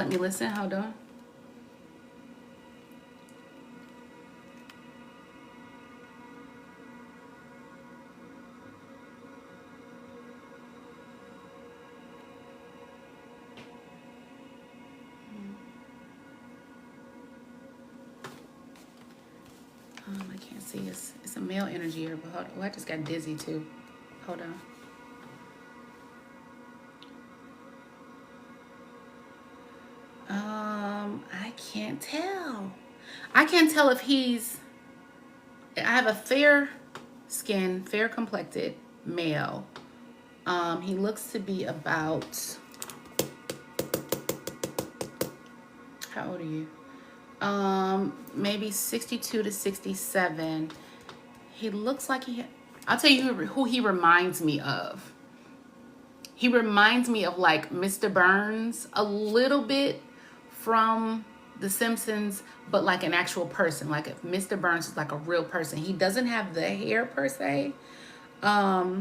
Let me listen. Hold on. I can't see. It's a male energy here, but hold on. Oh, I just got dizzy too. Hold on. I can't tell. I can't tell if he's. I have a fair skin, fair complected male. He looks to be about. How old are you? Maybe 62 to 67. He looks like he. I'll tell you who he reminds me of. He reminds me of like Mr. Burns a little bit from The Simpsons, but like an actual person. Like if Mr. Burns is like a real person. He doesn't have the hair per se, but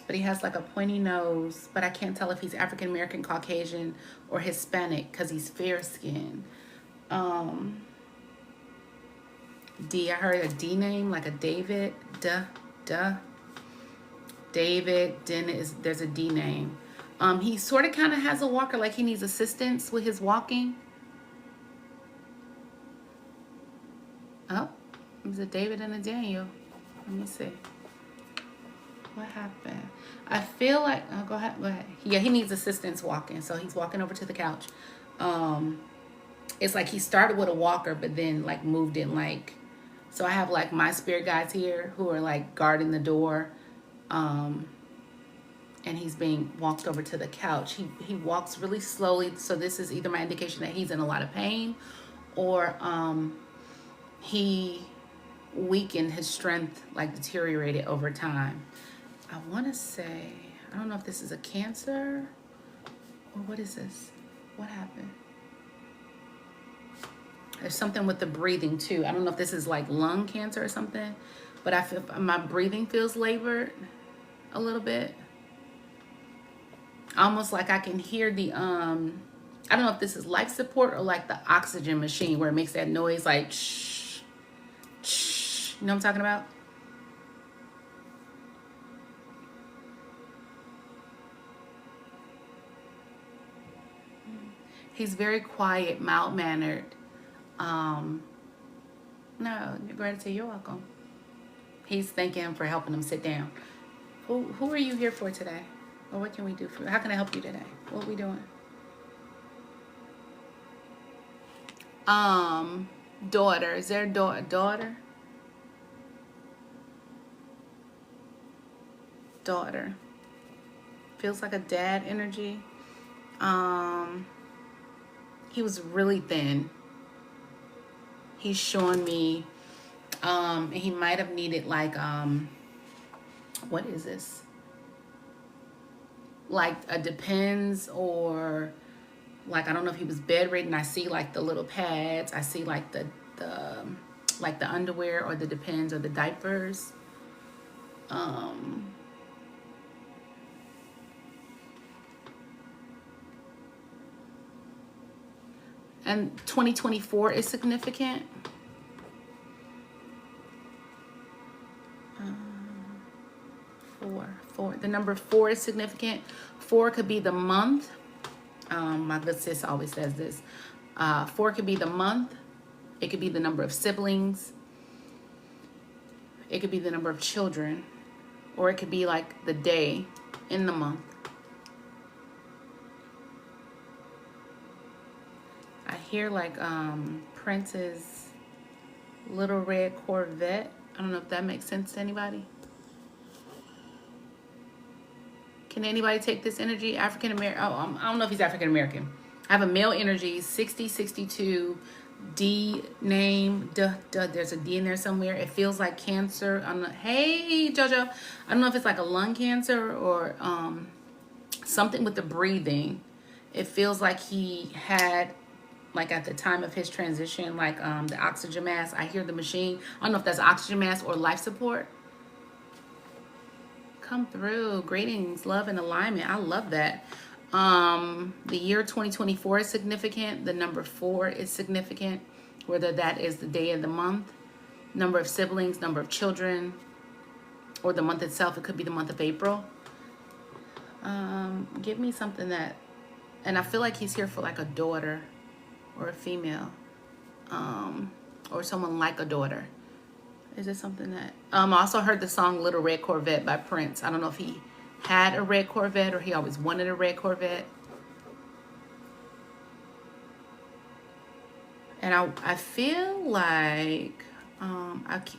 he has like a pointy nose. But I can't tell if he's African American, Caucasian, or Hispanic because he's fair skinned. D. I heard a D name, like a David. Duh. David. Then there's a D name. He sort of kind of has a walker, like he needs assistance with his walking. Oh, there's a David and a Daniel. Let me see. What happened? I feel like, oh, go ahead. Yeah, he needs assistance walking, so he's walking over to the couch. It's like he started with a walker, but then like moved in like, so I have like my spirit guides here who are like guarding the door. And he's being walked over to the couch. He walks really slowly, so this is either my indication that he's in a lot of pain, or he weakened, his strength like deteriorated over time. I want to say, I don't know if this is a cancer or what is this? What happened? There's something with the breathing too. I don't know if this is like lung cancer or something, but I feel my breathing feels labored a little bit. Almost like I can hear the I don't know if this is life support or like the oxygen machine where it makes that noise like shh, shh. You know what I'm talking about? He's very quiet, mild-mannered. No, gratitude, you're welcome. He's thanking him for helping him sit down. Who are you here for today? Or what can we do for you? How can I help you today? What are we doing? Daughter. Is there a daughter? Daughter. Feels like a dad energy. He was really thin. He's showing me, and he might have needed like, what is this? Like a Depends, or like, I don't know if he was bedridden. I see like the little pads. I see like the underwear or the Depends or the diapers. And 2024 is significant. Four. The number 4 is significant. 4 could be the month. My good sis always says this. 4 could be the month. It could be the number of siblings. It could be the number of children. Or it could be like the day in the month. I hear like Prince's little red Corvette. I don't know if that makes sense to anybody. Can anybody take this energy? African American. Oh, I don't know if he's African American. I have a male energy, 60, 62, D name. Duh. There's a D in there somewhere. It feels like cancer. Hey, JoJo. I don't know if it's like a lung cancer or something with the breathing. It feels like he had, like at the time of his transition, like the oxygen mask. I hear the machine. I don't know if that's oxygen mask or life support. Come through. Greetings, love, and alignment. I love that. The year 2024 is significant. The number 4 is significant, whether that is the day of the month, number of siblings, number of children, or the month itself. It could be the month of April. Give me something that, and I feel like he's here for like a daughter or a female, or someone like a daughter. Is it something that, I also heard the song Little Red Corvette by Prince. I don't know if he had a red Corvette or he always wanted a red Corvette. And I feel like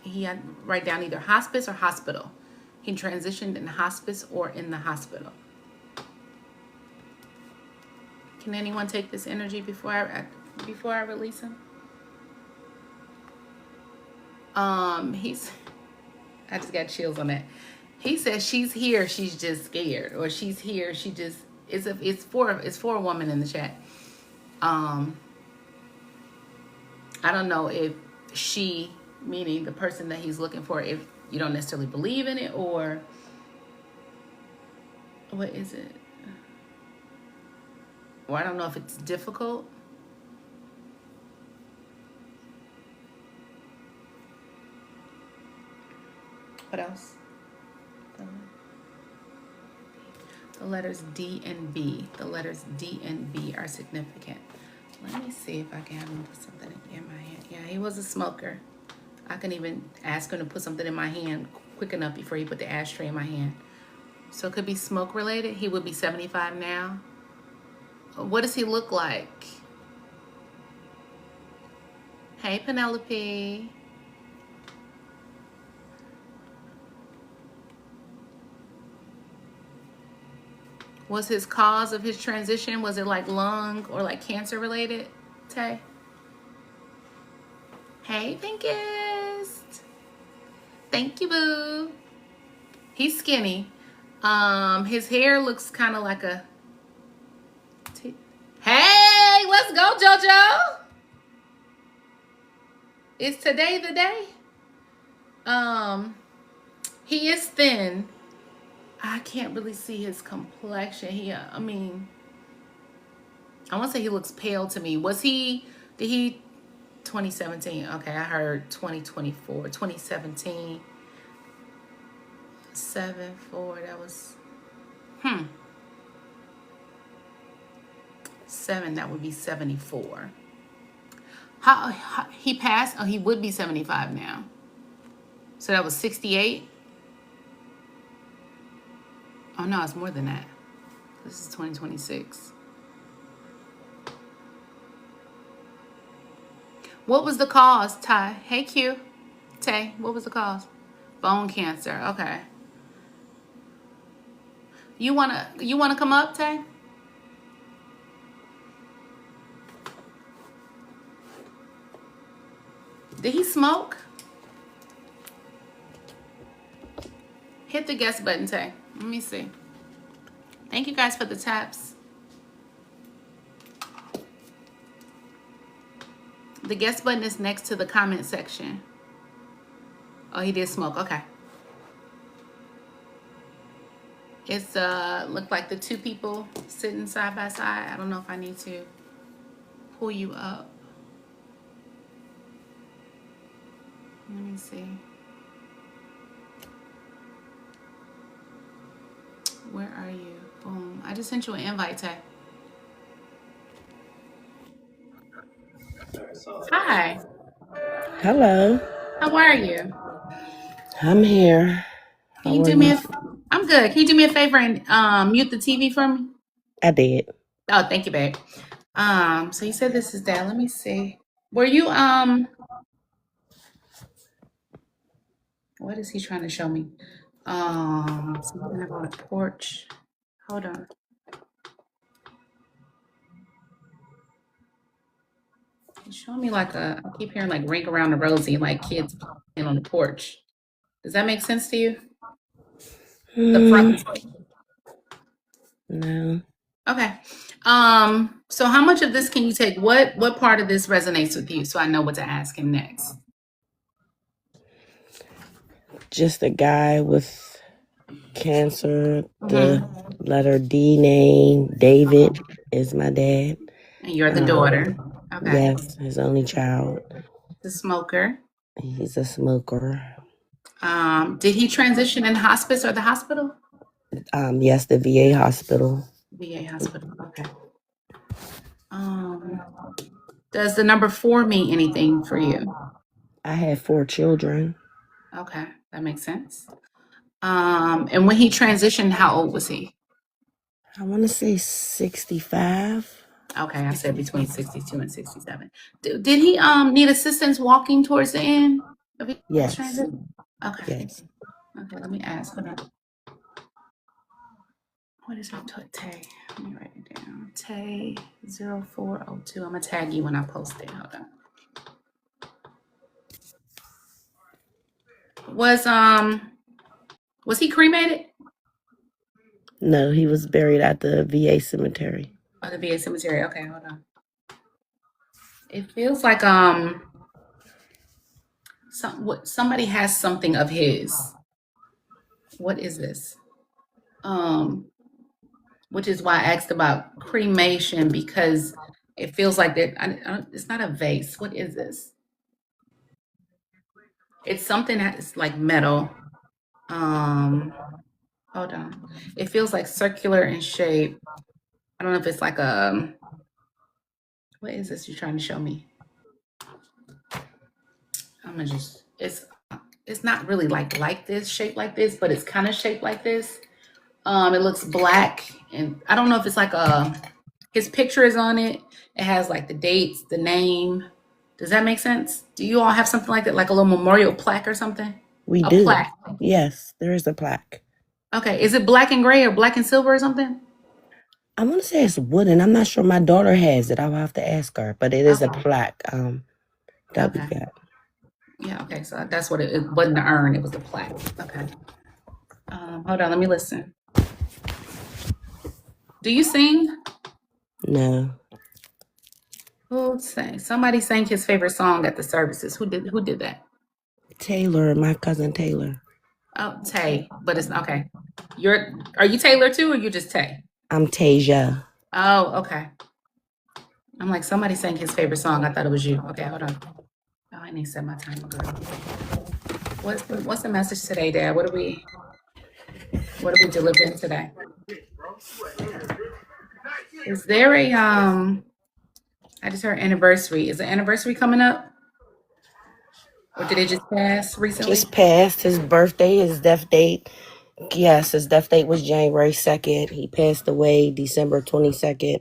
he had write down either hospice or hospital. He transitioned in hospice or in the hospital. Can anyone take this energy before I release him? I just got chills on that. He says she's here, she's just scared, or she's here, she just it's for a woman in the chat. I don't know if she, meaning the person that he's looking for, if you don't necessarily believe in it, or what is it? Or I don't know if it's difficult. What else? The letters D and B. The letters D and B are significant. Let me see if I can have him put something in my hand. Yeah, he was a smoker. I can even ask him to put something in my hand quick enough before he put the ashtray in my hand. So it could be smoke related. He would be 75 now. What does he look like? Hey, Penelope. Was his cause of his transition, was it like lung or like cancer related, Tay? Hey, Pinkest. Thank you, boo. He's skinny. His hair looks kind of like a... Hey, let's go, JoJo. Is today the day? He is thin. I can't really see his complexion. I want to say he looks pale to me. Did he 2017? Okay, I heard 2024, 2017. 7-4, that was, 7, that would be 74. How he passed? Oh, he would be 75 now. So that was 68. Oh no, it's more than that. This is 2026. What was the cause, Ty? Hey, Q. Tay, what was the cause? Bone cancer. Okay. You wanna come up, Tay? Did he smoke? Hit the guest button, Tay. Let me see. Thank you guys for the taps. The guest button is next to the comment section. Oh, he did smoke. Okay. It's looked like the two people sitting side by side. I don't know if I need to pull you up. Let me see. Where are you? Boom. I just sent you an invite, Tay. Hi. Hello. How are you? I'm here. Can you do me I'm good. Can you do me a favor and mute the TV for me? I did. Oh, thank you, babe. So you said this is Dad. Let me see. Were you what is he trying to show me? Something about a porch. Hold on. He's showing me like I keep hearing like Ring Around the Rosie, like kids playing on the porch. Does that make sense to you? The front porch. No. Okay. So how much of this can you take? What part of this resonates with you so I know what to ask him next? Just a guy with Cancer. The Mm-hmm. letter D name. David is my dad. And you're the Um, daughter. Okay. yes, his only child. The smoker. He's a smoker. Did he transition in hospice or the hospital? Yes, the VA hospital. VA hospital. Okay. Um, does the number 4 mean anything for you? I had 4 children. Okay, that makes sense. And when he transitioned, how old was he? I want to say 65. Okay, I said between 62 and 67. Did he need assistance walking towards the end of his Yes, transition? Okay. yes. Okay, let me ask. Hold on. What is it? Tay. Let me write it down. Tay 0402. I'm gonna tag you when I post it. Hold on. Was he cremated? No, he was buried at the VA cemetery. Oh, the VA cemetery. Okay, hold on. It feels like somebody has something of his. What is this? Which is why I asked about cremation because it feels like that. It's not a vase. What is this? It's something that's like metal. Hold on. It feels like circular in shape. I don't know if it's like a. What is this you're trying to show me? I'm gonna just. It's not really like this, shaped like this, but it's kind of shaped like this. It looks black, and I don't know if it's like his picture is on it. It has like the dates, the name. Does that make sense? Do you all have something like that, like a little memorial plaque or something? We A do. plaque. Yes, there is a plaque. Okay. Is it black and gray or black and silver or something? I want to say it's wooden. I'm not sure. My daughter has it. I'll have to ask her, but it is a Okay. plaque. That we Okay. got. Yeah. Okay. So that's what it wasn't the urn. It was the plaque. Okay. Hold on. Let me listen. Do you sing? No, Who sang? Somebody sang his favorite song at the services. Who did that? Taylor, my cousin Taylor. Oh, Tay. But it's okay. Are you Taylor too, or you just Tay? I'm Tasia. Oh, okay. I'm like, somebody sang his favorite song. I thought it was you. Okay, hold on. Oh, I need to set my timer, girl. What's the message today, Dad? What are we delivering today? Is there a I just heard anniversary. Is the anniversary coming up? Or did it just pass recently? Just passed his birthday, his death date. Yes, his death date was January 2nd. He passed away December 22nd.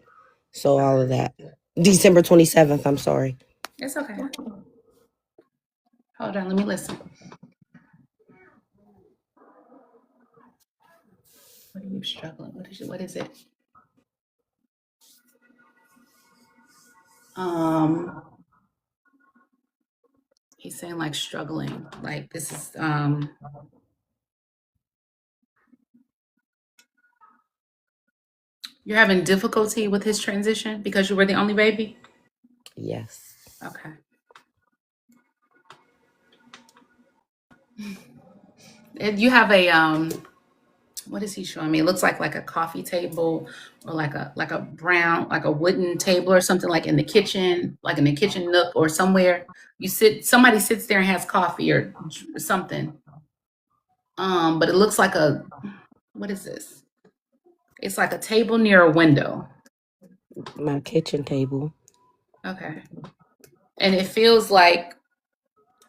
So all of that. December 27th, I'm sorry. It's okay. Hold on, let me listen. What are you struggling? What is it? He's saying like struggling. Like this is you're having difficulty with his transition because you were the only baby? Yes. Okay. And you have a what is he showing me? It looks like a coffee table or like a brown, like a wooden table or something like in the kitchen, like in the kitchen nook or somewhere. Somebody sits there and has coffee or something. But it looks like what is this? It's like a table near a window. My kitchen table. Okay. And it feels like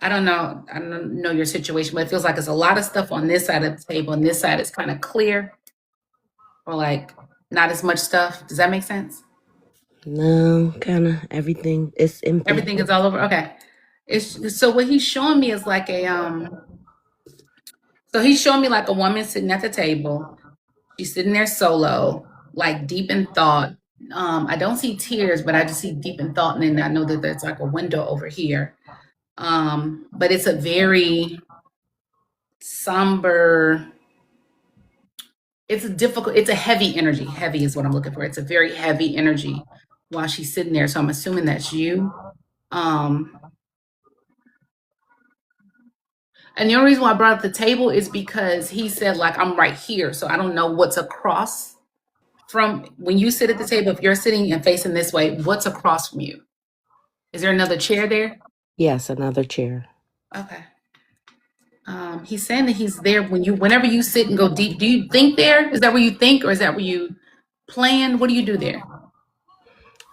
I don't know your situation, but it feels like it's a lot of stuff on this side of the table and this side is kind of clear or like not as much stuff. Does that make sense? No, kind of everything. It's empty. Everything is all over. Okay. It's so what he's showing me is like so he's showing me like a woman sitting at the table. She's sitting there solo, like deep in thought. I don't see tears, but I just see deep in thought, and then I know that there's like a window over here. But it's a very somber, it's a heavy energy. Heavy is what I'm looking for. It's a very heavy energy while she's sitting there. So I'm assuming that's you. Um, And the only reason why I brought up the table is because he said, like, I'm right here. So I don't know what's across from when you sit at the table. If you're sitting and facing this way, what's across from you? Is there another chair there? Yes, another chair. Okay. He's saying that he's there whenever you sit and go deep. Do you think there? Is that where you think, or is that where you plan? What do you do there?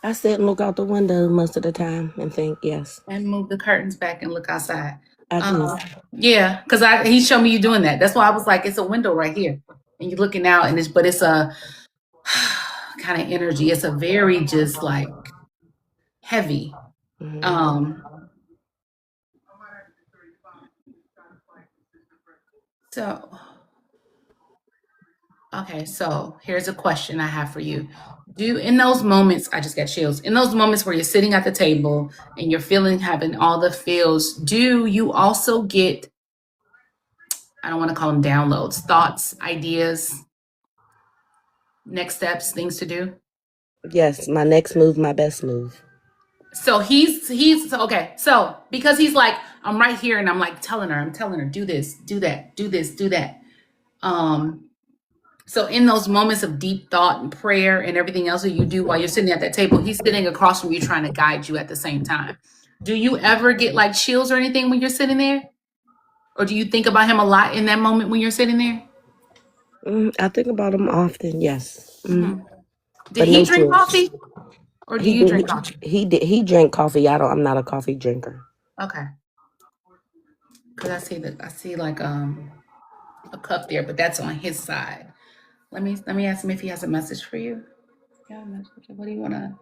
I sit and look out the window most of the time and think, yes, And move the curtains back and look outside. I do. Yeah, because he showed me you doing that. That's why I was like, it's a window right here, and you're looking out, and it's a kind of energy. It's a very just like heavy. Hmm. Um, so okay, so here's a question I have for you. Do in those moments, I just got chills. In those moments where you're sitting at the table and you're feeling having all the feels, do you also get, I don't want to call them downloads, thoughts, ideas, next steps, things to do? Yes, my next move, my best move. So he's so, okay. So because he's like, I'm right here and I'm telling her, do this, do that, do this, do that. Um, so in those moments of deep thought and prayer and everything else that you do while you're sitting at that table, he's sitting across from you trying to guide you at the same time. Do you ever get like chills or anything when you're sitting there? Or do you think about him a lot in that moment when you're sitting there? I think about him often, yes. Hmm. Did But he no drink chills. coffee or do you drink coffee? He did. He drank coffee. I'm not a coffee drinker. Okay. Because I see like a cup there, but that's on his side. Let me ask him if he has a message for you. Yeah, what do you wanna?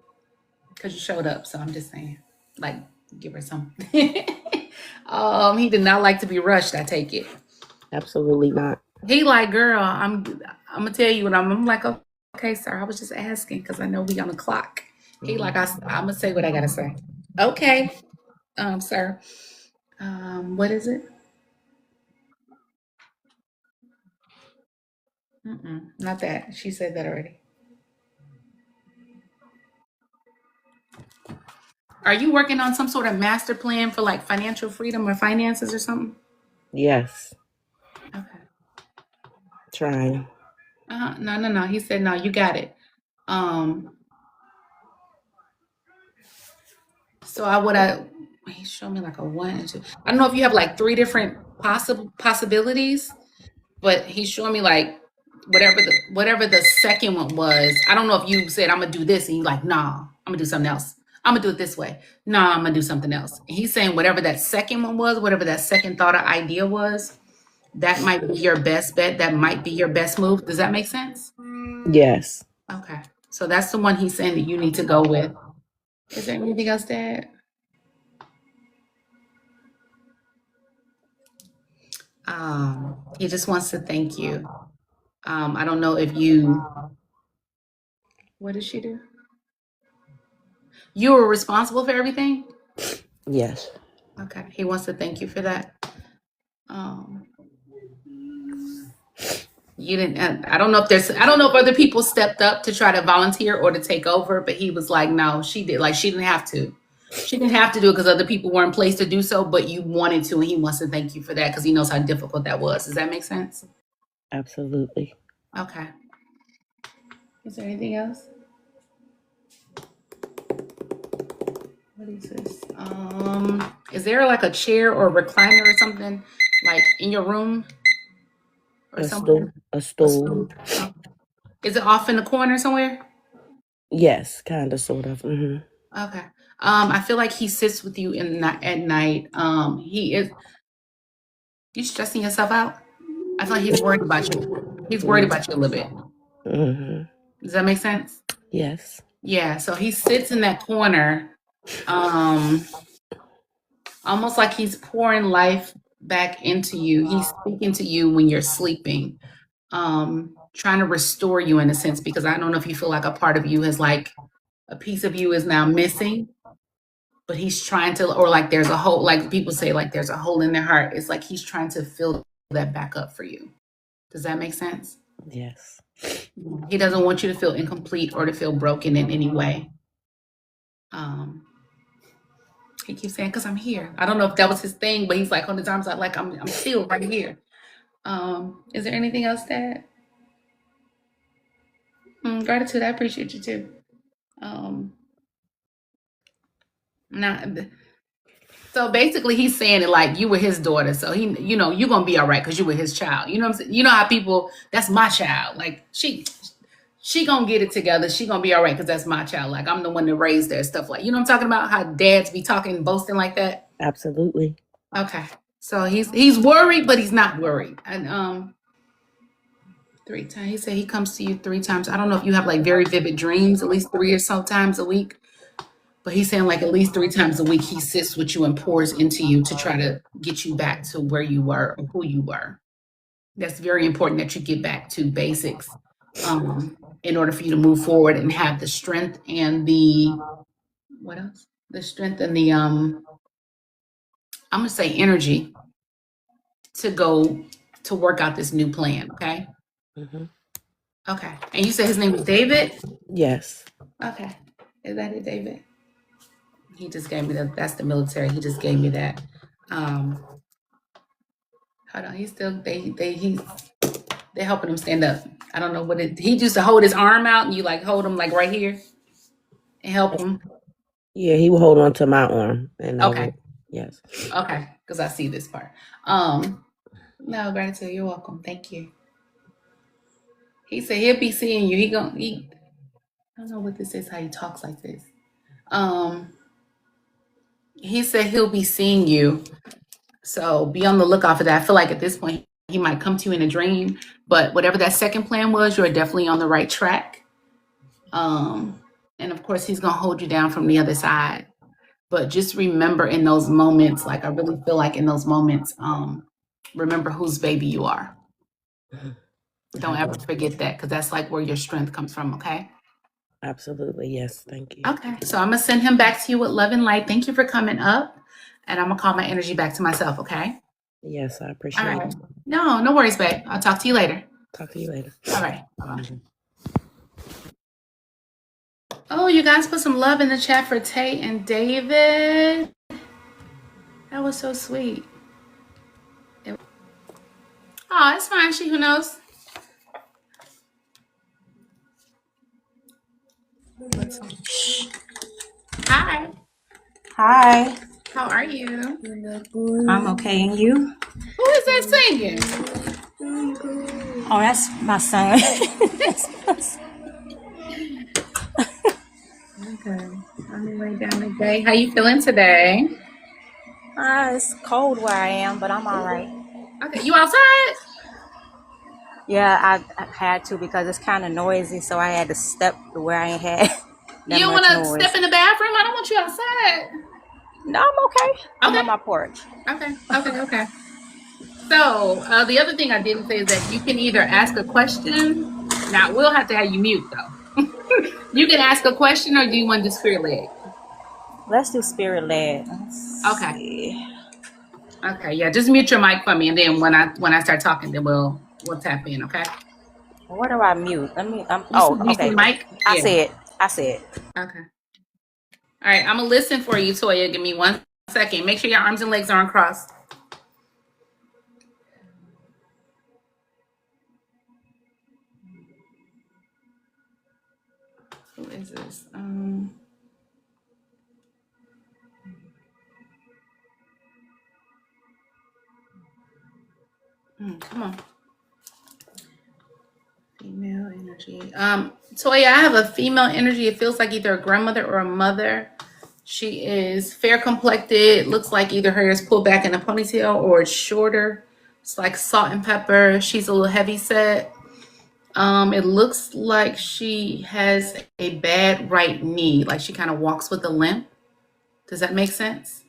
Because you showed up, so I'm just saying, like, give her some. He did not like to be rushed. I take it. Absolutely not. He like, girl, I'm gonna tell you, and I'm like, okay, sir. I was just asking because I know we on the clock. He like, Mhm. I'm gonna say what I gotta say. Okay, sir. What is it? Not that. She said that already. Are you working on some sort of master plan for like financial freedom or finances or something? Yes, Okay. trying. No, no, no. He said no. You got it. Um. So he showed me like a one and two. I don't know if you have like three different possible possibilities, but he's showing me like whatever the second one was. I don't know if you said I'm gonna do this and you like, nah, I'm gonna do something else. I'm gonna do it this way. Nah, I'm gonna do something else. And he's saying whatever that second one was, whatever that second thought or idea was, that might be your best bet. That might be your best move. Does that make sense? Yes. Okay. So that's the one he's saying that you need to go with. Is there anything else to add? He just wants to thank you. I don't know if what did she do? You were responsible for everything? Yes. Okay. He wants to thank you for that. Um, you didn't, I don't know if other people stepped up to try to volunteer or to take over, but he was like, no, she did. Like, she didn't have to. She didn't have to do it because other people were in place to do so, but you wanted to, and he wants to thank you for that because he knows how difficult that was. Does that make sense? Absolutely. Okay. Is there anything else? What is this? Is there like a chair or a recliner or something like in your room or A somewhere? stool. A A stool. stool. Oh. Is it off in the corner somewhere? Yes, kind of, sort of. Hmm. Okay. I feel like he sits with you at night. He is. You stressing yourself out? I feel like he's worried about you. He's worried about you a little bit. Hmm. Does that make sense? Yes. Yeah. So he sits in that corner, um, almost like he's pouring life back into you. He's speaking to you when you're sleeping, trying to restore you in a sense. Because I don't know if you feel like a part of you is like a piece of you is now missing, but he's trying to, or like there's a hole, like people say, like there's a hole in their heart. It's like he's trying to fill that back up for you. Does that make sense? Yes. He doesn't want you to feel incomplete or to feel broken in any way. Um, He keeps saying, "Cause I'm here." I don't know if that was his thing, but he's like on his arms out, like I'm still right here. Is there anything else, Dad? Gratitude. I appreciate you too. Um, not so basically, he's saying it like you were his daughter, so you're gonna be all right because you were his child. You know what I'm saying? You know how people, that's my child. Like she gonna get it together. She gonna be all right because that's my child. Like I'm the one that raised her, stuff like, you know what I'm talking about? How dads be talking, boasting like that. Absolutely. Okay, so he's worried, but he's not worried. And 3 times. He said he comes to you 3 times. I don't know if you have like very vivid dreams, at least 3 or so times a week. But he's saying like at least 3 times a week he sits with you and pours into you to try to get you back to where you were or who you were. That's very important that you get back to basics in order for you to move forward and have the strength and the what else? The strength and the I'm gonna say energy to go to work out this new plan. Okay. Hmm. Okay. And you said his name was David. Yes. Okay. Is that it, David? He just gave me that. That's the military. He just gave me that. Um, Hold on. He's still they're helping him stand up. I don't know what it. He used to hold his arm out and you like hold him like right here and help him. Yeah, he will hold on to my arm, and I Okay. will. Yes. Okay. Because I see this part. No, gratitude. You're welcome. Thank you. He said he'll be seeing you. I don't know what this is. How he talks like this. Um, he said he'll be seeing you. So be on the lookout for that. I feel like at this point he might come to you in a dream, but whatever that second plan was, you're definitely on the right track. Um, and of course, he's gonna hold you down from the other side. But just remember in those moments, like I really feel like in those moments, remember whose baby you are. Don't ever forget that because that's like where your strength comes from. Okay. Absolutely. Yes. Thank you. Okay. So I'm gonna send him back to you with love and light. Thank you for coming up, and I'm gonna call my energy back to myself. Okay. Yes, I All appreciate right. it. No, no worries, babe. I'll talk to you later. Talk to you later. All right. Bye-bye. Oh, you guys put some love in the chat for Tay and David. That was so sweet. Oh, it's fine. She who knows. Hi. Hi, How are you? I'm okay, and you? Who is that singing? Oh, that's my son. Okay. Let me lay down today. How you feeling today? It's cold where I am, but I'm all right. Okay. You outside? Yeah, I had to because it's kind of noisy, so I had to step to where I ain't had You that don't much want to noise. step in the bathroom? I don't want you outside. No, I'm okay. I'm on Okay. my porch. Okay. Okay. Okay. So the other thing I didn't say is that you can either ask a question. Now we'll have to have you mute though. You can ask a question, or do you want to do spirit led? Let's do spirit led. Let's Okay. see. Okay. Yeah. Just mute your mic for me, and then when I start talking, then we'll tap in. Okay. Where do I mute? Let me. Do you see Okay. the mic? I Yeah. see it. I see it. Okay. All right. I'm gonna listen for you, Toya. Give me 1 second. Make sure your arms and legs aren't crossed. Who is this? Come on. Female energy. Toya, I have a female energy. It feels like either a grandmother or a mother. She is fair complected. Looks like either her hair is pulled back in a ponytail or it's shorter. It's like salt and pepper. She's a little heavy set. It looks like she has a bad right knee. Like she kind of walks with a limp. Does that make sense?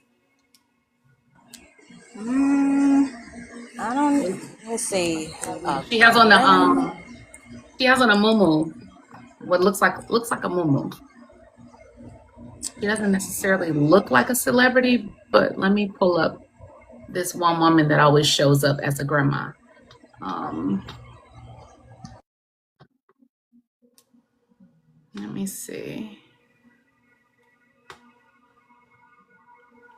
Mm, I don't. Let's see. She has on the Grandma. she has on a muumuu. What looks like a muumuu. She doesn't necessarily look like a celebrity, but let me pull up this one woman that always shows up as a grandma. Um, Let me see.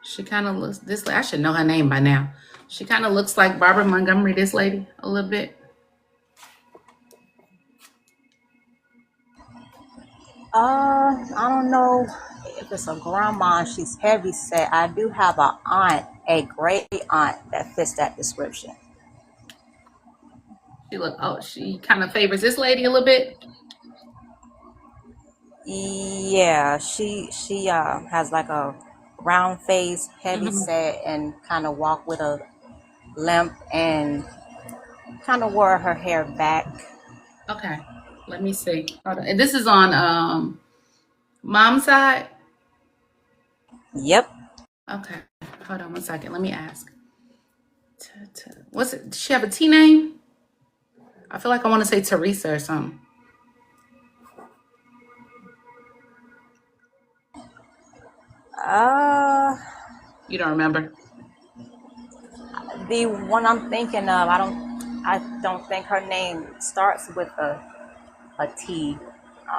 She kind of looks this. I should know her name by now. She kind of looks like Barbara Montgomery. This lady a little bit. I don't know if it's a grandma and she's heavy set. I do have a aunt, a great aunt that fits that description. She look. Oh, she kind of favors this lady a little bit. Yeah, she has like a round face, heavy Hmm. set, and kind of walk with a limp, and kind of wore her hair back. Okay, let me see. Hold on. And this is on mom's side. Yep. Okay, hold on one second. Let me ask. What's it? Does she have a T name? I feel like I want to say Teresa or something. Uh, You don't remember? the one I'm thinking of, I don't think her name starts with a T.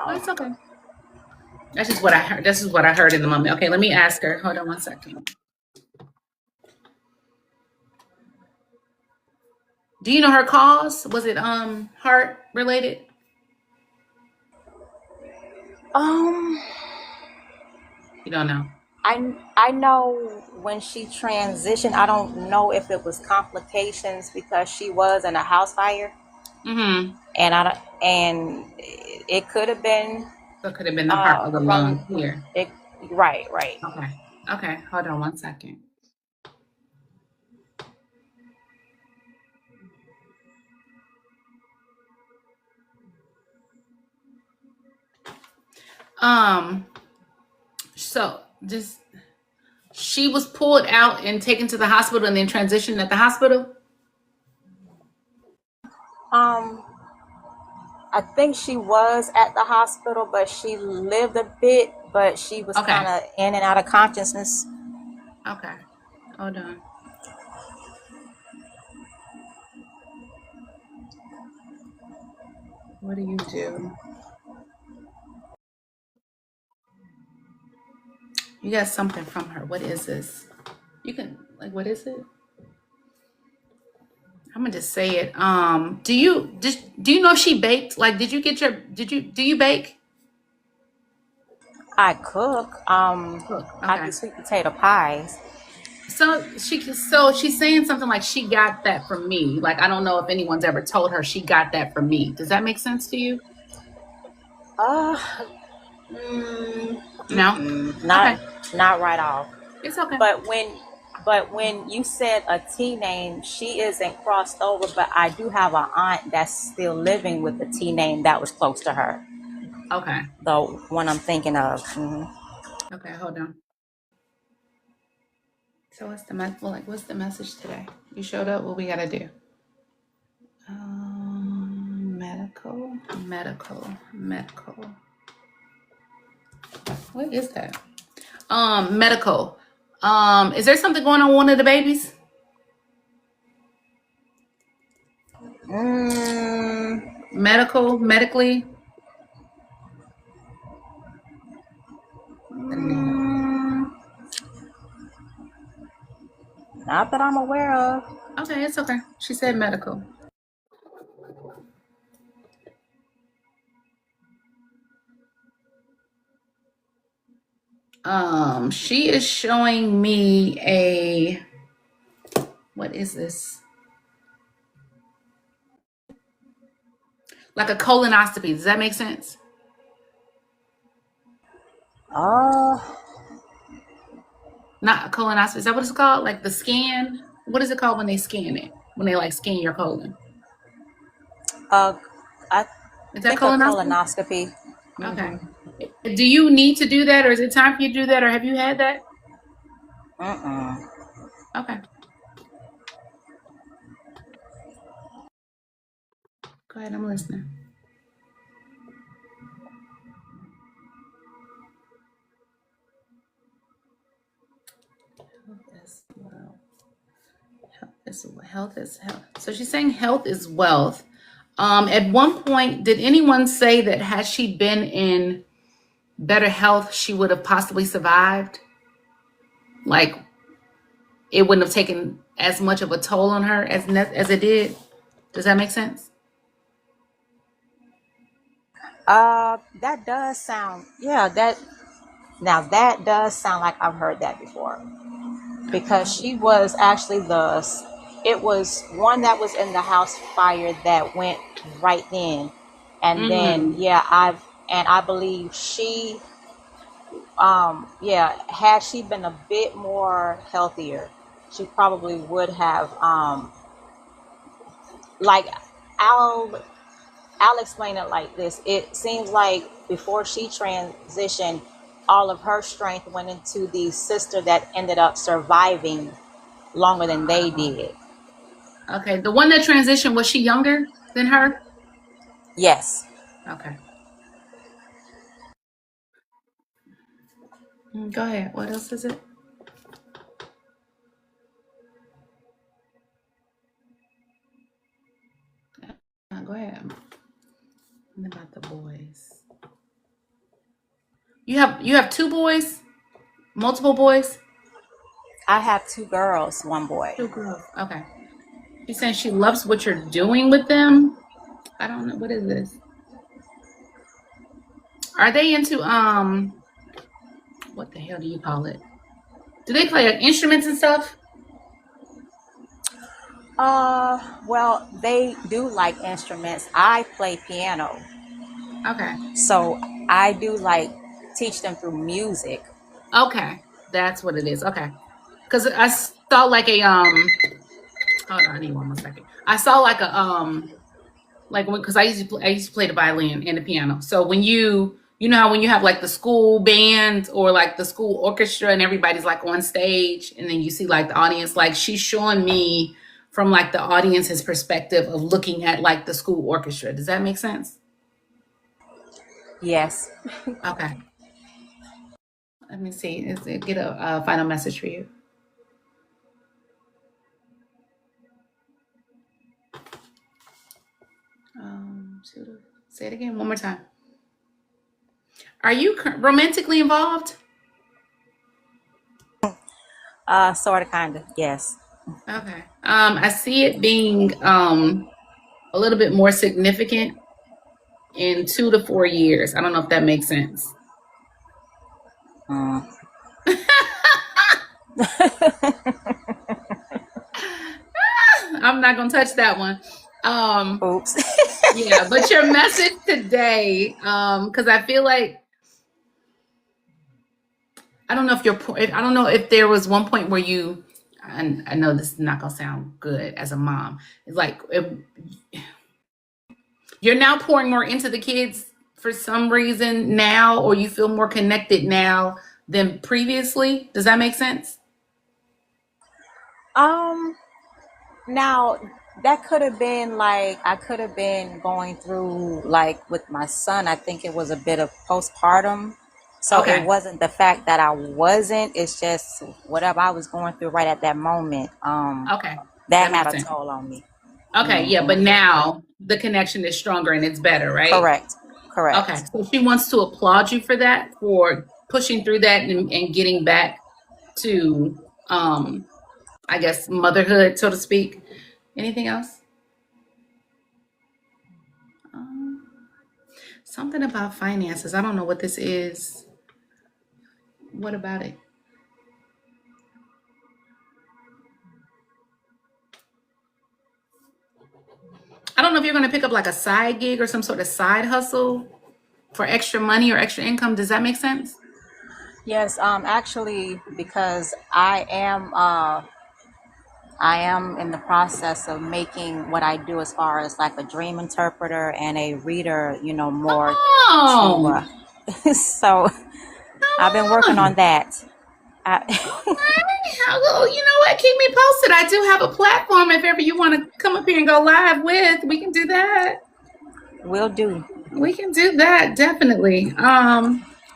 Oh, it's Um, okay. That's just what I heard. This is what I heard in the moment. Okay, let me ask her. Hold on one second. Do you know her cause? Was it heart related? um, You don't know. I know when she transitioned. I don't know if it was complications because she was in a house fire, Mm-hmm. and and it could have been So it could have been the heart or the from lung here. it. Right, right. Okay. Okay. Hold on one second. Um, so just she was pulled out and taken to the hospital and then transitioned at the hospital. Um, I think she was at the hospital, but she lived a bit, but she was Okay. kind of in and out of consciousness. Okay. Hold on. What do you do? You got something from her. What is this? You can like what is it? I'm gonna just say it. Do you know if she baked? Like do you bake? I cook. Cook. I Okay. do sweet potato pies. So she's saying something like she got that from me. Like I don't know if anyone's ever told her she got that from me. Does that make sense to you? Uh, mm, No? not Okay. not right off. It's okay. But when you said a T name, she isn't crossed over. But I do have an aunt that's still living with the T name that was close to her. Okay. The one I'm thinking of. Okay, hold on. So what's the message today? You showed up, what we gotta do? Medical. What is that? Medical. Is there something going on with one of the babies? Mm, Medically? mm, not that I'm aware of. Okay, it's okay. She said medical. She is showing me what is this? Like a colonoscopy. Does that make sense? Uh, Not a colonoscopy. Is that what it's called? Like the scan? What is it called when they scan it? When they like scan your colon? uh, I Is that think a colonoscopy? colonoscopy. Okay. Do you need to do that, or is it time for you to do that, or have you had that? Mm-mm. Okay. Go ahead. I'm listening. Health is health. So she's saying health is wealth. At one point, did anyone say that had she been in better health, she would have possibly survived? Like it wouldn't have taken as much of a toll on her as it did. Does that make sense? That does sound, yeah, that does sound like I've heard that before. Okay. Because she was actually it was one that was in the house fire that went right then. And then, Mm. yeah, I believe yeah, had she been a bit more healthier, she probably would have, like, I'll I'll explain it like this. It seems like before she transitioned, all of her strength went into the sister that ended up surviving longer than they did. Okay. The one that transitioned, was she younger than her? Yes. Okay. Go ahead. What else is it? Go ahead. What about the boys? You have two boys? Multiple boys? I have two girls, one boy. Two girls. Okay. She's saying she loves what you're doing with them. I don't know. What is this? Are they into what the hell do you call it? Do they play instruments and stuff? Well, they do like instruments. I play piano, Okay. so I do like teach them through music. Okay. That's what it is. Okay. Because I saw like a hold on, I need one more second. I saw like a like when because I used to play the violin and the piano. So when you know how when you have like the school band or like the school orchestra and everybody's like on stage and then you see like the audience, like she's showing me from like the audience's perspective of looking at like the school orchestra. Does that make sense? Yes. Okay. Let me see. Get a final message for you. Say it again one more time. Are you romantically involved? Sort of, kind of. Yes. Okay. I see it being a little bit more significant in 2 to 4 years. I don't know if that makes sense. Mm. I'm not gonna touch that one. Oops. Yeah, but your message today, because I feel like I don't know if I don't know if there was one point where you. And I know this is not gonna sound good as a mom. It's like you're now pouring more into the kids for some reason now, or you feel more connected now than previously. Does that make sense? um Now, that could have been like I could have been going through, like, with my son. I think it was a bit of postpartum. So it Okay. wasn't the fact that I wasn't, it's just whatever I was going through right at that moment. Okay. That That had makes a sense. toll on me. Okay. Yeah. Hmm. But now the connection is stronger and it's better, right? Correct. Okay. Correct. So she wants to applaud you for that, for pushing through that and getting back to, I guess, motherhood, so to speak. Anything else? Um, Something about finances. I don't know what this is. What about it? I don't know if you're going to pick up like a side gig or some sort of side hustle for extra money or extra income. Does that make sense? Yes, actually, because I am in the process of making what I do as far as like a dream interpreter and a reader, more to Oh, so I've been come working on on. that. Well, you know what? Keep me posted. I do have a platform. If ever you want to come up here and go live with, we can do that. Will do. We can do that definitely.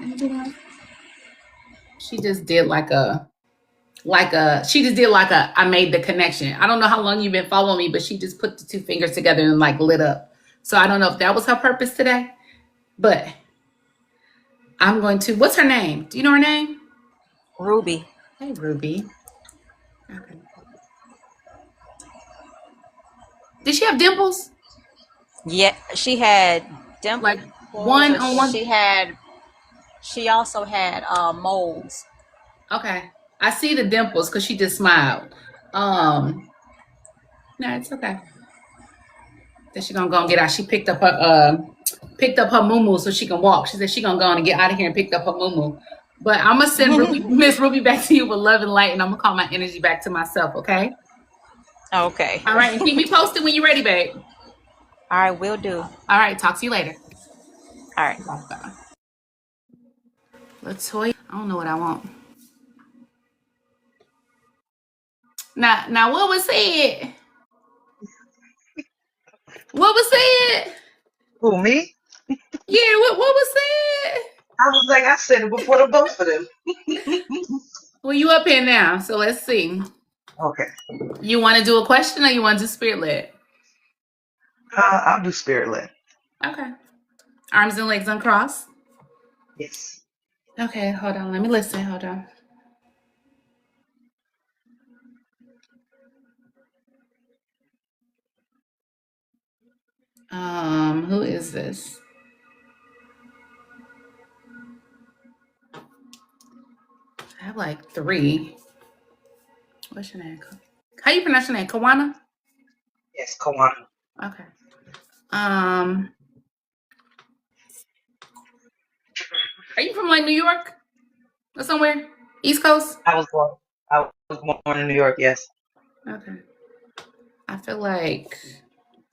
Anything else? She just did she just did like a I made the connection. I don't know how long you've been following me, but she just put the two fingers together and like lit up. So I don't know if that was her purpose today, but I'm going to. What's her name? Do you know her name? Ruby. Hey, Ruby. Okay. Did she have dimples? Yeah, she had Like dimples, one or on one? she also had moles. Okay. I see the dimples because she just smiled. No, it's okay. Then she gonna go and get out. She picked up her moo so she can walk. She said she gonna go on and get out of here and picked up her moo. But I'm gonna send Ruby, Miss Ruby, back to you with love and light, and I'm gonna call my energy back to myself. Okay. Okay. All right, and keep me posted when you're ready, babe. All right, will do. All right, talk to you later. All right. Bye. Latoya, I don't know what I want. Now, what was said? What was said? Who, me? Yeah, what was said? I was like, I said it before the both of them. Well, you up here now, so let's see. Okay. You want to do a question or you want to do spirit led? I'll do spirit led. Okay. Arms and legs uncrossed. Yes. Okay, hold on. Let me listen. Hold on. Who is this? I have like three. What's your name? How you pronounce your name? Kawana? Yes, Kawana. Okay. Are you from like New York or somewhere? East Coast? I was born in New York. Yes. Okay. I feel like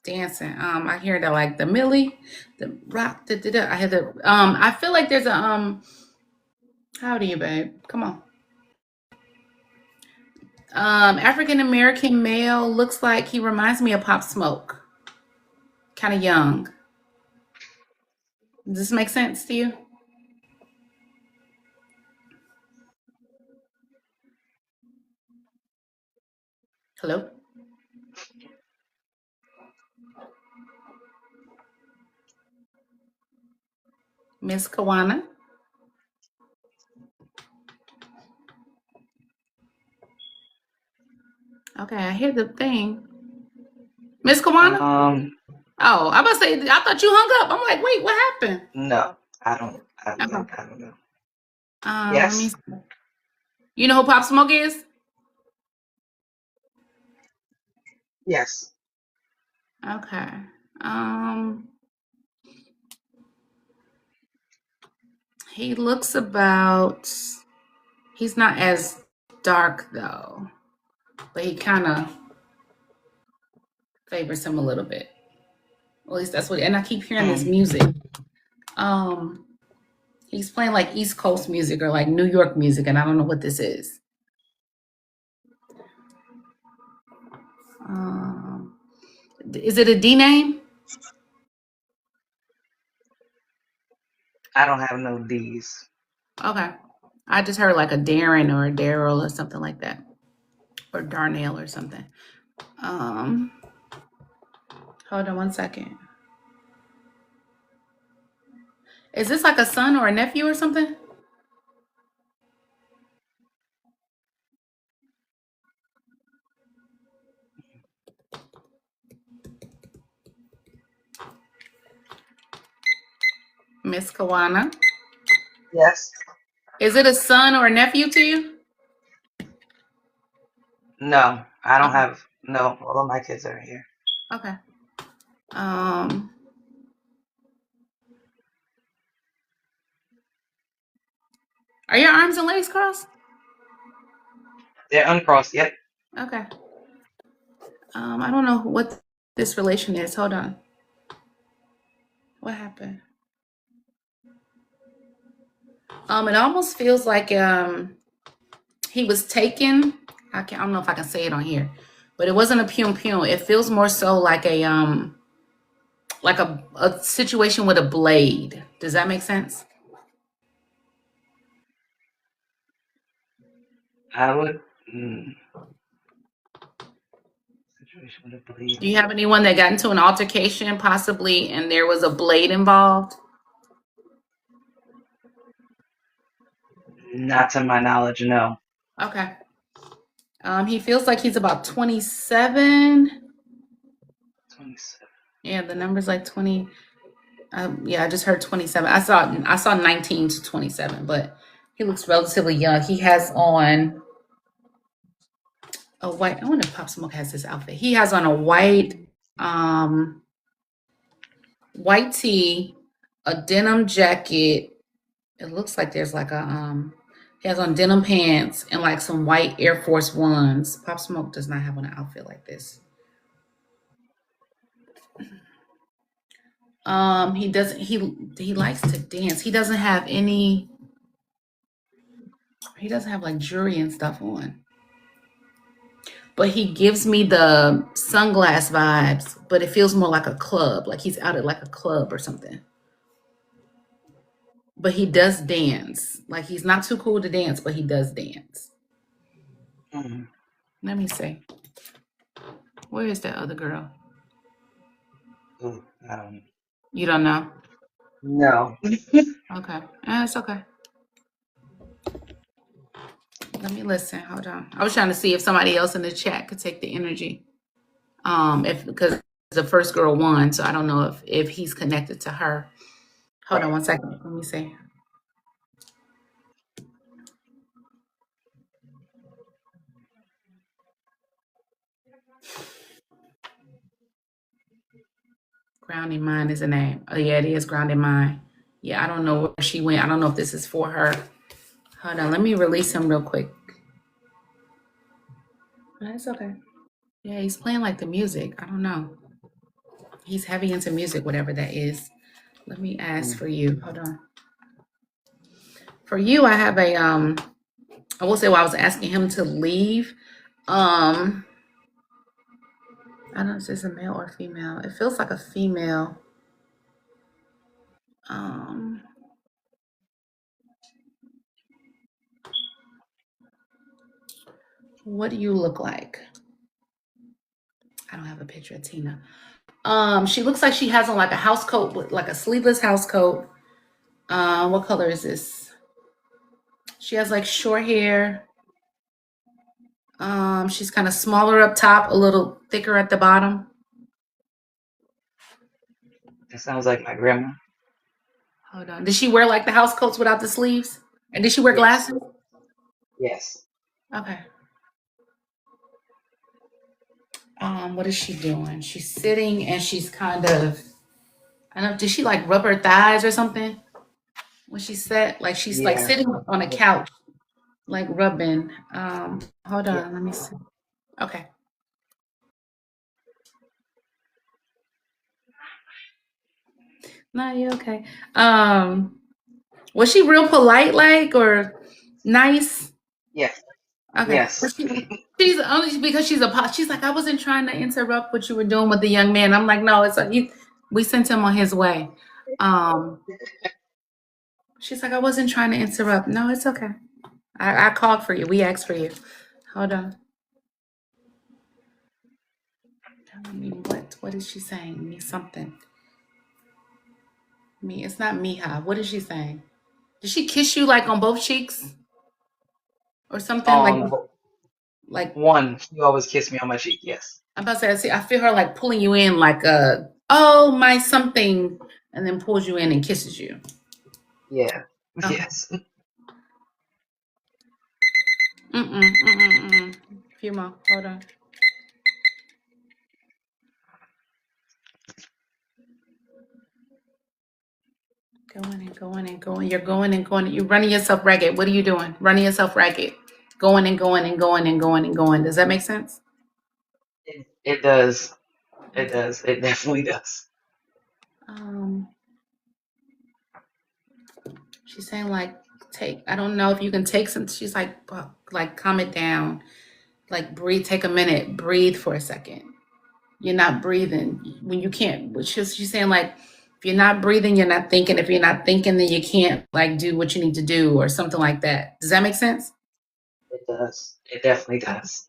dancing. I hear the like the Millie, the rock, I hear the I feel like there's a how old are you, babe? Come on. African American male, looks like he reminds me of Pop Smoke. Kind of young. Does this make sense to you? Hello? Miss Kawana? Okay, I hear the thing. Miss Kawana? Oh, I'm about to say, I thought you hung up. I'm like, wait, what happened? No, I don't. I Okay. don't know. Let me Yes. see. You know who Pop Smoke is? Yes. Okay. Um, he looks about, he's not as dark though, but he kind of favors him a little bit. At least that's what, and I keep hearing this music. Um, he's playing like East Coast music or like New York music, and I don't know what this is. Is it a D name? I don't have no D's. Okay. I just heard like a Darren or a Daryl or something like that, or Darnell or something. Um, Hold on one second. Is this like a son or a nephew or something? Miss Kawana. Yes. Is it a son or a nephew to you? No, I don't Okay. have. No, all of my kids are here. Okay. Um, are your arms and legs crossed? They're uncrossed. Yep. Okay. I don't know what this relation is. Hold on. What happened? It almost feels like he was taken. I don't know if I can say it on here, but it wasn't a pum pum. It feels more so like a situation with a blade. Does that make sense? I would. Situation with a Do bleed. you have anyone that got into an altercation possibly and there was a blade involved? Not to my knowledge. No. Okay. He feels like he's about 27. 27. Yeah, the number's like 20. Yeah, I just heard 27. I saw 19 to 27, but he looks relatively young. He has on a white. I wonder if Pop Smoke has this outfit. He has on a um white tee, a denim jacket. It looks like there's like a. He has on denim pants and like some white Air Force Ones. Pop Smoke does not have on an outfit like this. He doesn't. He likes to dance. He doesn't have any. He doesn't have like jewelry and stuff on. But he gives me the sunglass vibes, but it feels more like a club, like he's out at like a club or something. But he does dance. Like he's not too cool to dance, but he does dance. Mm. Let me see. Where is that other girl? Ooh, You don't know? no. Okay. It's okay. Let me listen. Hold on. I was trying to see if somebody else in the chat could take the energy. If because the first girl won, so I don't know if he's connected to her. Hold on Right. 1 second. Let me see. Grounding Mind is a name. Oh yeah, it is Grounding Mind. Yeah, I don't know where she went. I don't know if this is for her. Hold on, let me release him real quick. That's okay. Yeah, he's playing like the music. I don't know. He's heavy into music, whatever that is. Let me ask Mm. for you. Hold on. For you, I have a. I will say while I was asking him to leave. I don't know if it's a male or female. It feels like a female. Um, what do you look like? I don't have a picture of Tina. She looks like she has on like a house coat with like a sleeveless house coat. What color is this? She has like short hair. She's kind of smaller up top, a little thicker at the bottom. That sounds like my grandma. Hold on. Did she wear like the house coats without the sleeves? And did she wear Yes. glasses? Yes. Okay. What is she doing? She's sitting and she's kind of I don't know, did she like rub her thighs or something when she sat? Like she's like Yeah. sitting on a couch, like rubbing. Hold Yeah. on, let me see. Okay. No, you okay. Um, was she real polite, like, or nice? Yes. Okay. Yes. She's only because she's like, I wasn't trying to interrupt what you were doing with the young man. I'm like, no, it's like we sent him on his way. Um, she's like, I wasn't trying to interrupt. No, it's okay. I called for you. We asked for you. Hold on. Tell me what is she saying? Me something. Me, it's not Miha. What is she saying? Did she kiss you like on both cheeks or something? Um, Like one, she always kissed me on my cheek. Yes. I'm about to say, I see, I feel her like pulling you in, like oh my something, and then pulls you in and kisses you. Yeah. Okay. Yes. A few more. Hold on. Going and going and going. You're going and going. You're running yourself ragged. What are you doing? Running yourself ragged. Going and going and going and going and going. Does that make sense? It does. It does. It definitely does. Um, she's saying like take. I don't know if you can take some. She's like calm it down. Like breathe. Take a minute. Breathe for a second. You're not breathing when you can't. She's saying like if you're not breathing, you're not thinking. If you're not thinking, then you can't like do what you need to do or something like that. Does that make sense? It does. It definitely does.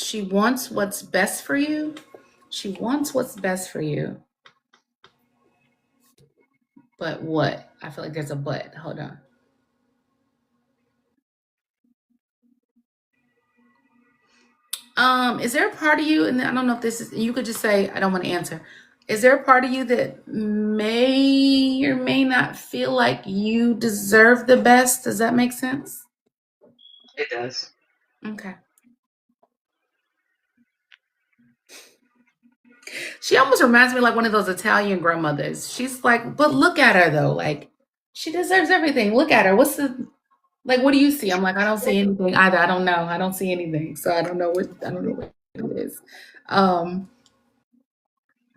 She wants what's best for you. She wants what's best for you. But what? I feel like there's a but. Hold on. Is there a part of you, and I don't know if this is, you could just say, I don't want to answer. Is there a part of you that may or may not feel like you deserve the best? Does that make sense? It does. Okay. She almost reminds me like one of those Italian grandmothers. She's like, but look at her though. Like, she deserves everything. Look at her. What's the, like, what do you see? I'm like, I don't see anything either. I don't know. I don't see anything. So I don't know what it is. Um,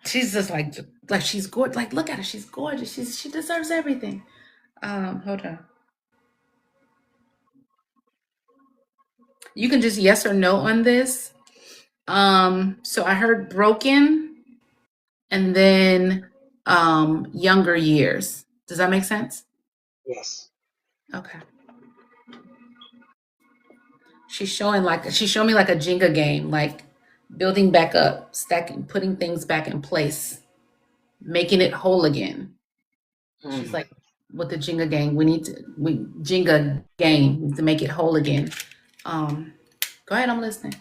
she's just like she's gorgeous. Like, look at her. She's gorgeous. She deserves everything. Hold on. You can just yes or no on this. So I heard broken and then younger years. Does that make sense? Yes. Okay. She's showing me like a Jenga game, like building back up, stacking, putting things back in place, making it whole again. She's Mm. like, with the Jenga game, we Jenga game to make it whole again. Um, Go ahead, I'm listening.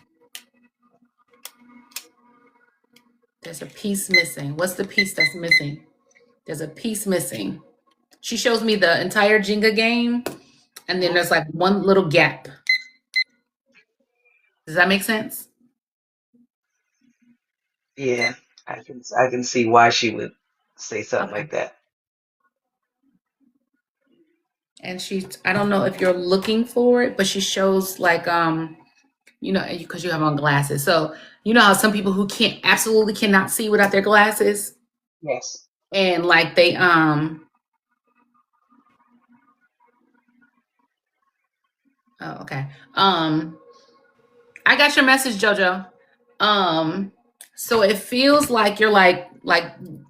There's a piece missing. What's the piece that's missing? There's a piece missing. She shows me the entire Jenga game, and then Mhm. there's like one little gap. Does that make sense? Yeah, I can see why she would say something Okay. like that. And I don't know if you're looking for it, but she shows like you know, because you have on glasses. So you know how some people who can't absolutely cannot see without their glasses, Yes. and like they oh okay. I got your message, Jojo. Um, so it feels like you're like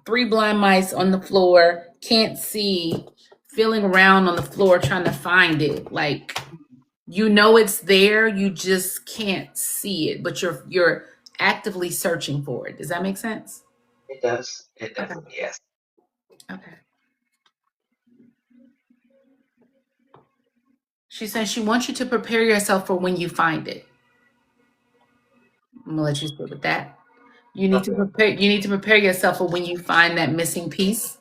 three blind mice on the floor, can't see, feeling around on the floor trying to find it. Like you know it's there, you just can't see it, but you're actively searching for it. Does that make sense? It does. It Okay. definitely yes. Okay. She says she wants you to prepare yourself for when you find it. I'm gonna let you sit with that. Okay. You need to prepare yourself for when you find that missing piece.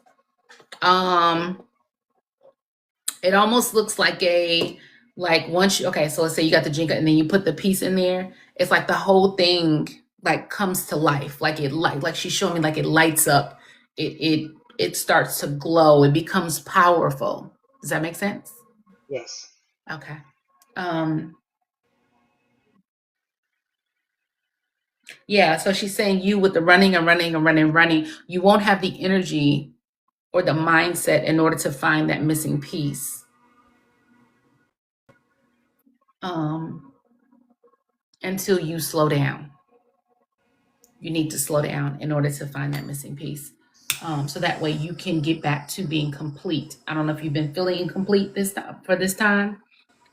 Um, it almost looks like once you, okay, so let's say you got the Jenga and then you put the piece in there. It's like the whole thing like comes to life. Like she's showing me like it lights up. It starts to glow. It becomes powerful. Does that make sense? Yes. Okay. Um, yeah, so she's saying you with the running and running and running and running, you won't have the energy or the mindset in order to find that missing piece. Um, until you slow down. You need to slow down in order to find that missing piece. So that way you can get back to being complete. I don't know if you've been feeling incomplete this time for this time,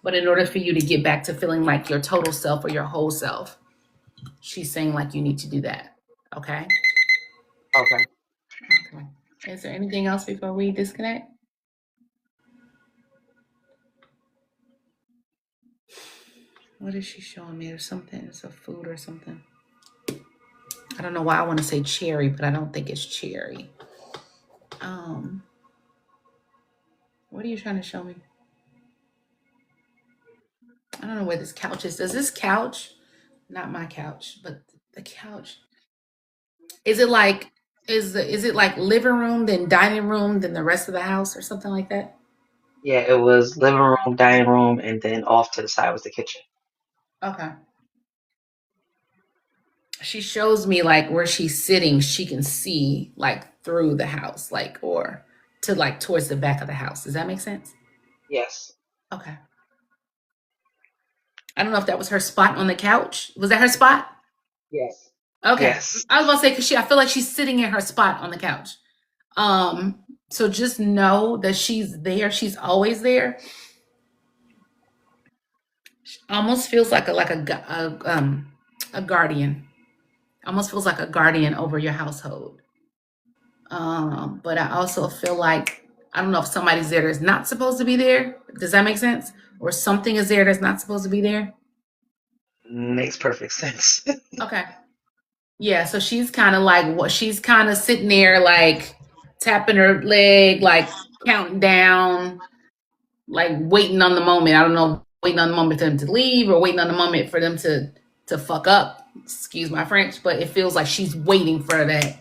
but in order for you to get back to feeling like your total self or your whole self, she's saying like you need to do that. Okay. Okay. Okay. Is there anything else before we disconnect? What is she showing me? There's something. It's a food or something. I don't know why I want to say cherry, but I don't think it's cherry. Um, what are you trying to show me? I don't know where this couch is. Does this couch, not my couch, but the couch, is it like, is it like living room, then dining room, then the rest of the house or something like that? Yeah, it was living room, dining room, and then off to the side was the kitchen. Okay. She shows me like where she's sitting, she can see like through the house, like, or to like towards the back of the house. Does that make sense? Yes. Okay. I don't know if that was her spot on the couch. Was that her spot? Yes. Okay. Yes. I was about to say, because I feel like she's sitting in her spot on the couch. So just know that she's there. She's always there. Almost feels like a guardian. Almost feels like a guardian over your household. But I also feel like I don't know if somebody's there that's not supposed to be there. Does that make sense? Or something is there that's not supposed to be there? Makes perfect sense. Okay. Yeah, so she's kind of like what she's kind of sitting there like tapping her leg, like counting down, like waiting on the moment. I don't know, waiting on the moment for them to leave or waiting on the moment for them to fuck up. Excuse my French, but it feels like she's waiting for that.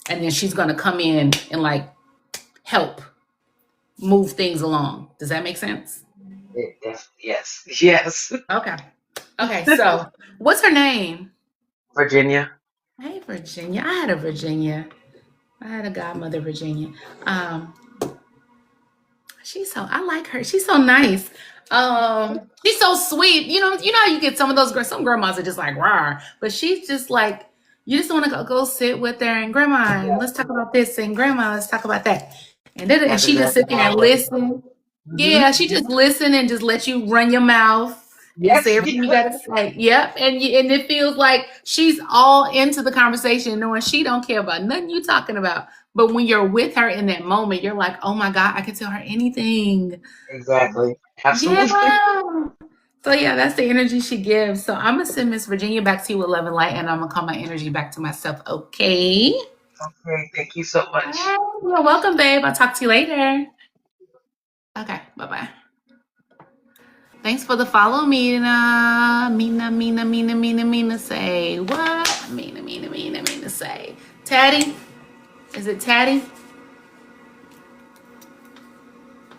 And then she's gonna come in and like help move things along. Does that make sense? Yes, yes. Okay. Okay, so what's her name? Virginia. Hey, Virginia. I had a Virginia. I had a godmother, Virginia. Um, I like her. She's so nice. She's so sweet. You know how you get some of those some grandmas are just like rah, but she's just like you just want to go sit with her and grandma and let's talk about this and grandma let's talk about that and That's she just exactly sit there how I and was. listen. Hmm. Yeah, she just listen and just let you run your mouth and Yes, say yeah, everything you gotta say. Yep, and it feels like she's all into the conversation, knowing she don't care about nothing you talking about. But when you're with her in that moment, you're like, oh my god, I can tell her anything. exactly. Yeah. Absolutely. So yeah, that's the energy she gives. So I'm gonna send Miss Virginia back to you with love and light, and I'm gonna call my energy back to myself. Okay. Okay, thank you so All much. right. You're welcome, babe. I'll talk to you later. Okay. Bye bye. Thanks for the follow, Mina. Mina. Say what? Mina. Say. Taddy? Is it Taddy?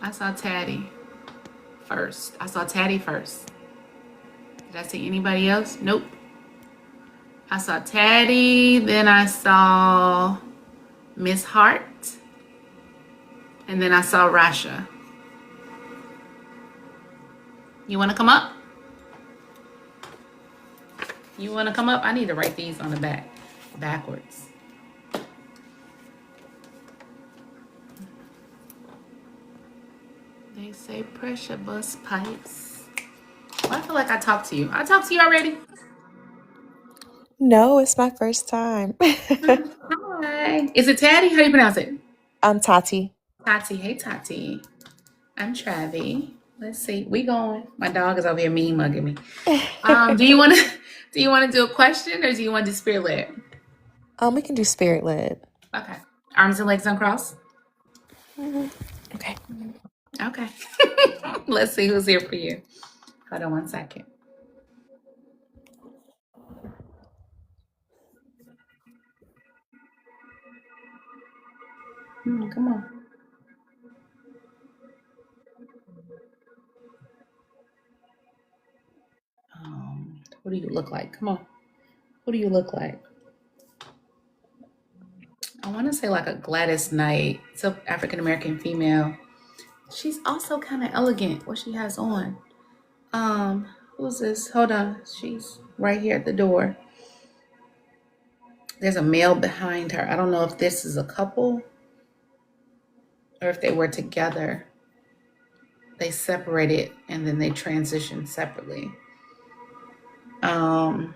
I saw Taddy first. I saw Taddy first. Did I see anybody else? Nope. I saw Taddy. Then I saw Miss Hart. And then I saw Rasha. You want to come up? You want to come up? I need to write these on the back. Backwards. They say pressure bust pipes. Well, I feel like I talked to you. I talked to you already. No, it's my first time. Hi. Is it Taddy? How do you pronounce it? I'm Tati. Tati. Hey, Tati. I'm Travi. Let's see. We going. My dog is over here mean mugging me. Do you want to do a question or do you want to do spirit led? We can do spirit led. Okay. Arms and legs uncrossed. Okay. Okay. Let's see who's here for you. Hold on one second. Come on. What do you look like? Come on. What do you look like? I want to say like a Gladys Knight. It's an African American female. She's also kind of elegant. What she has on. Who's this? Hold on. She's right here at the door. There's a male behind her. I don't know if this is a couple or if they were together. They separated and then they transitioned separately. Um,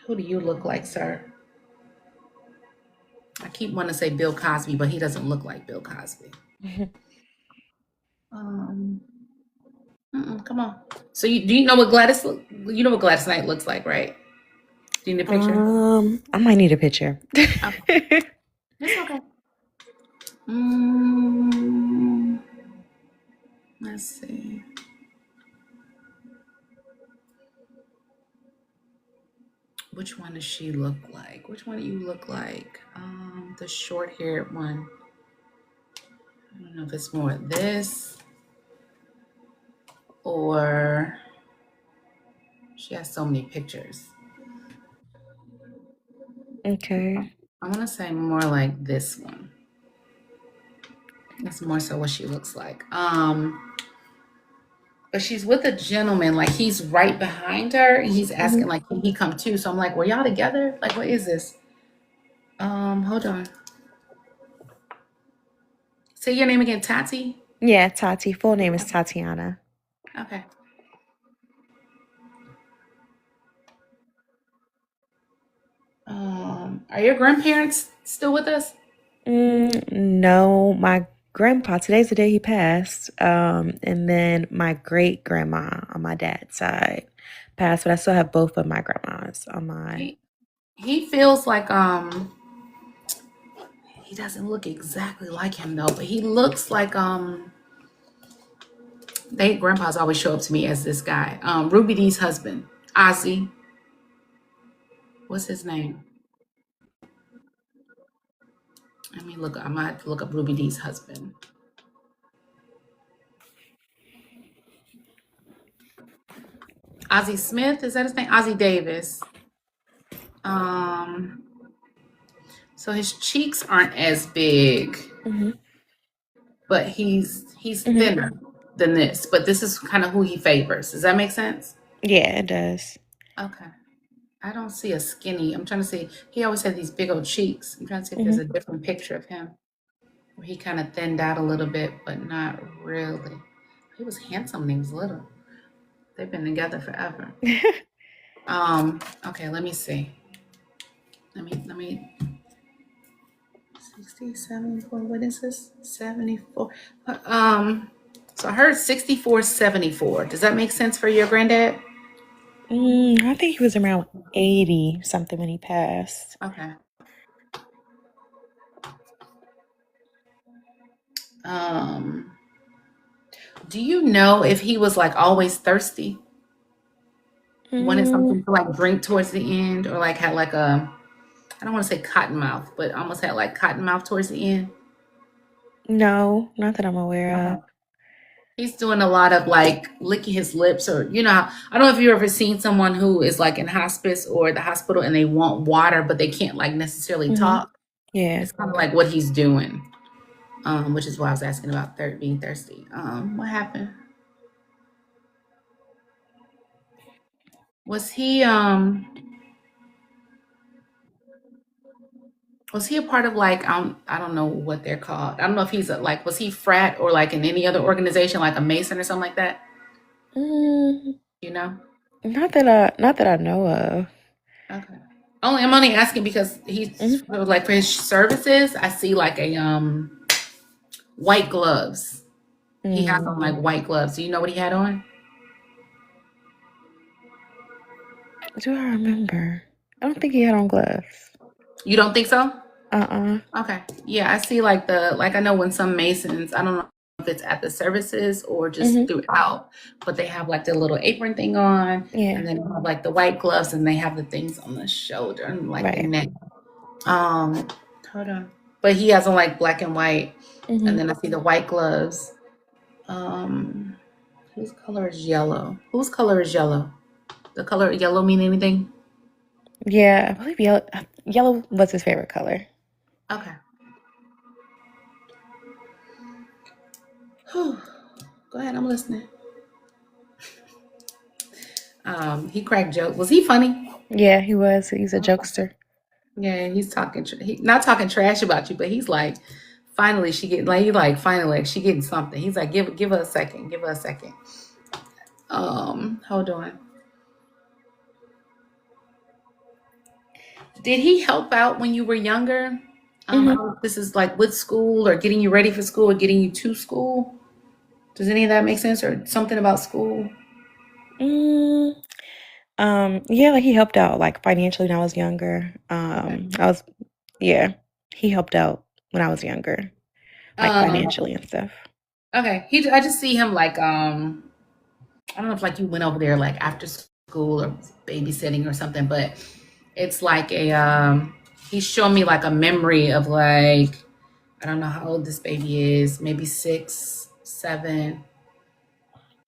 who do you look like, sir? I keep wanting to say Bill Cosby, but he doesn't look like Bill Cosby. Um, come on. So do you know what you know what Gladys Knight looks like, right? Do you need a picture? I might need a picture. Okay. It's okay. Let's see. Which one does she look like? Which one do you look like? The short-haired one. I don't know if it's more this or she has so many pictures. Okay. I want to say more like this one. That's more so what she looks like. But she's with a gentleman, like he's right behind her, and he's asking like, can he come too? So I'm like, were y'all together? Like, what is this? Hold on. Say your name again, Tati. Yeah, Tati. Full name is Tatiana. Okay. Are your grandparents still with us? No, my grandpa. Today's the day he passed. And then my great grandma on my dad's side passed, but I still have both of my grandmas on my. He feels like he doesn't look exactly like him though, but he looks like they grandpas always show up to me as this guy. Ruby Dee's husband, Ozzy. What's his name? Let me look. I might have to look up Ruby Dee's husband. Ozzy Smith, is that his name? Ozzy Davis. Um, so his cheeks aren't as big, but he's thinner than this. But this is kind of who he favors. Does that make sense? Yeah, it does. Okay. I don't see a skinny. I'm trying to see. He always had these big old cheeks. I'm trying to see if there's a different picture of him where he kind of thinned out a little bit, but not really. He was handsome when he was little. They've been together forever. Okay, let me see. Let me 60, 74. What is this? 74. So I heard 64, 74. Does that make sense for your granddad? I think he was around 80 something when he passed. Okay. Do you know if he was like always thirsty? Wanted something to like drink towards the end, or like had like a, I don't want to say cotton mouth, but almost had like cotton mouth towards the end? No, not that I'm aware of. He's doing a lot of like licking his lips, or I don't know if you've ever seen someone who is like in hospice or the hospital and they want water, but they can't like necessarily talk. Yeah. It's kind of like what he's doing, which is why I was asking about being thirsty. What happened? Was he a part of like I don't know what they're called. I don't know if he's like, was he frat or like in any other organization like a Mason or something like that? You know? Not that I know of. Okay. I'm only asking because he's like for his services, I see like a white gloves. He has on like white gloves. Do you know what he had on? Do I remember? I don't think he had on gloves. You don't think so? Uh-uh. Okay. Yeah, I see like I know when some Masons, I don't know if it's at the services or just throughout, but they have like the little apron thing on, Yeah. and then they have like the white gloves, and they have the things on the shoulder and like the neck. Hold on. But he has on like black and white, and then I see the white gloves. Whose color is yellow? Whose color is yellow? The color yellow mean anything? Yeah, I believe yellow was his favorite color. Okay. Go ahead, I'm listening. He cracked jokes. Was he funny? Yeah, he was. He's a jokester. Yeah, he's talking. Not talking trash about you, but he's like, finally she get like finally like she getting something. He's like, give her a second. Give her a second. Hold on. Did he help out when you were younger? I don't know if this is like with school or getting you ready for school or getting you to school. Does any of that make sense, or something about school? Yeah, like he helped out like financially when I was younger. He helped out when I was younger, like financially and stuff. Okay. I just see him like I don't know if like you went over there like after school or babysitting or something, but it's like he's showing me like a memory of like, I don't know how old this baby is, maybe 6, 7,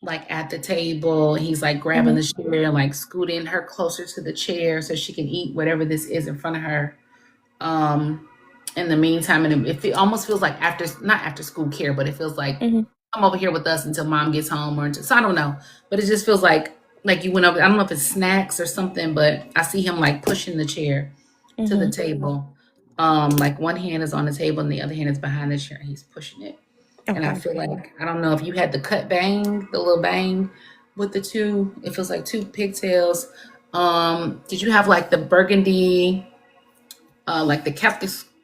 like at the table. He's like grabbing the chair and like scooting her closer to the chair so she can eat whatever this is in front of her. In the meantime, and it almost feels like not after school care, but it feels like come over here with us until mom gets home, so I don't know, but it just feels like you went over. I don't know if it's snacks or something, but I see him like pushing the chair to the table. Like one hand is on the table and the other hand is behind the chair. And he's pushing it, and I feel like, I don't know if you had the the little bang with the two. It feels like two pigtails. Did you have like the burgundy, like the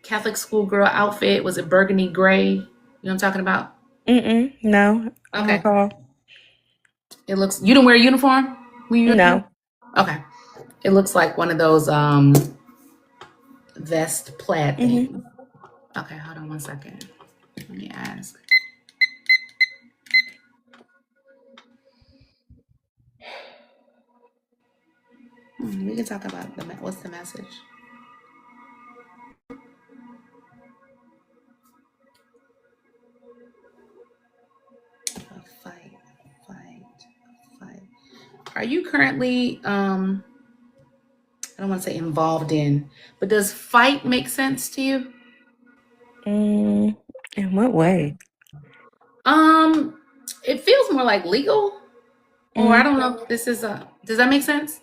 Catholic schoolgirl outfit? Was it burgundy gray? You know what I'm talking about? No, I don't Okay. recall. It looks. You didn't wear a uniform when you. No. Okay. It looks like one of those vest plaid Mm-hmm. things. Okay, hold on 1 second. Let me ask. We can talk about what's the message. Fight, fight, fight. Are you currently I don't want to say involved in, but does fight make sense to you? In what way? Um, it feels more like legal, or I Mm, don't know if this is a. Does that make sense?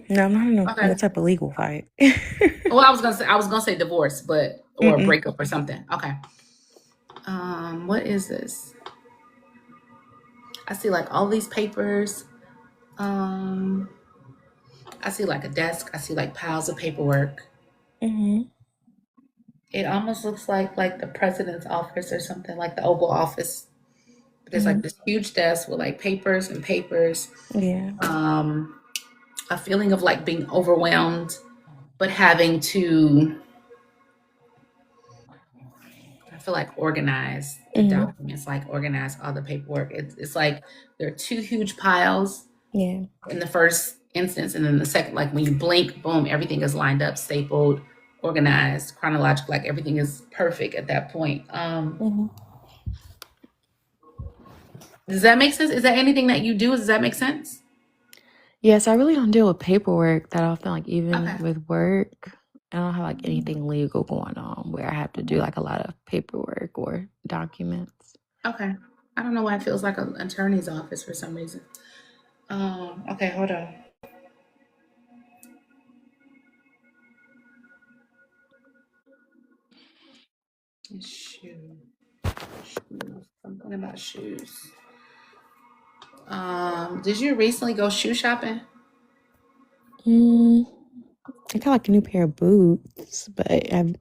No, I'm not in no Okay. type of legal fight. Well, I was gonna say divorce, but or a Mm-mm. breakup or something. Okay. What is this? I see like all these papers. Um, I see like a desk. I see like piles of paperwork. Mm-hmm. It almost looks like the president's office or something, like the Oval Office. There's Mm-hmm. like this huge desk with like papers and papers. Yeah. Um, a feeling of like being overwhelmed, but having to, I feel like organize the Mm-hmm. documents, like organize all the paperwork. It's like there are two huge piles Yeah. in the first instance, and then the second, like when you blink, boom, everything is lined up, stapled, organized, chronological, like everything is perfect at that point. Mm-hmm. Does that make sense? Is that anything that you do? Does that make sense? Yes, I really don't deal with paperwork that often. Like even Okay. with work, I don't have like anything legal going on where I have to do like a lot of paperwork or documents. Okay. I don't know why it feels like an attorney's office for some reason. Okay, hold on. Shoe. Shoes. Something about shoes. Did you recently go shoe shopping? Mm, I got like a new pair of boots, but I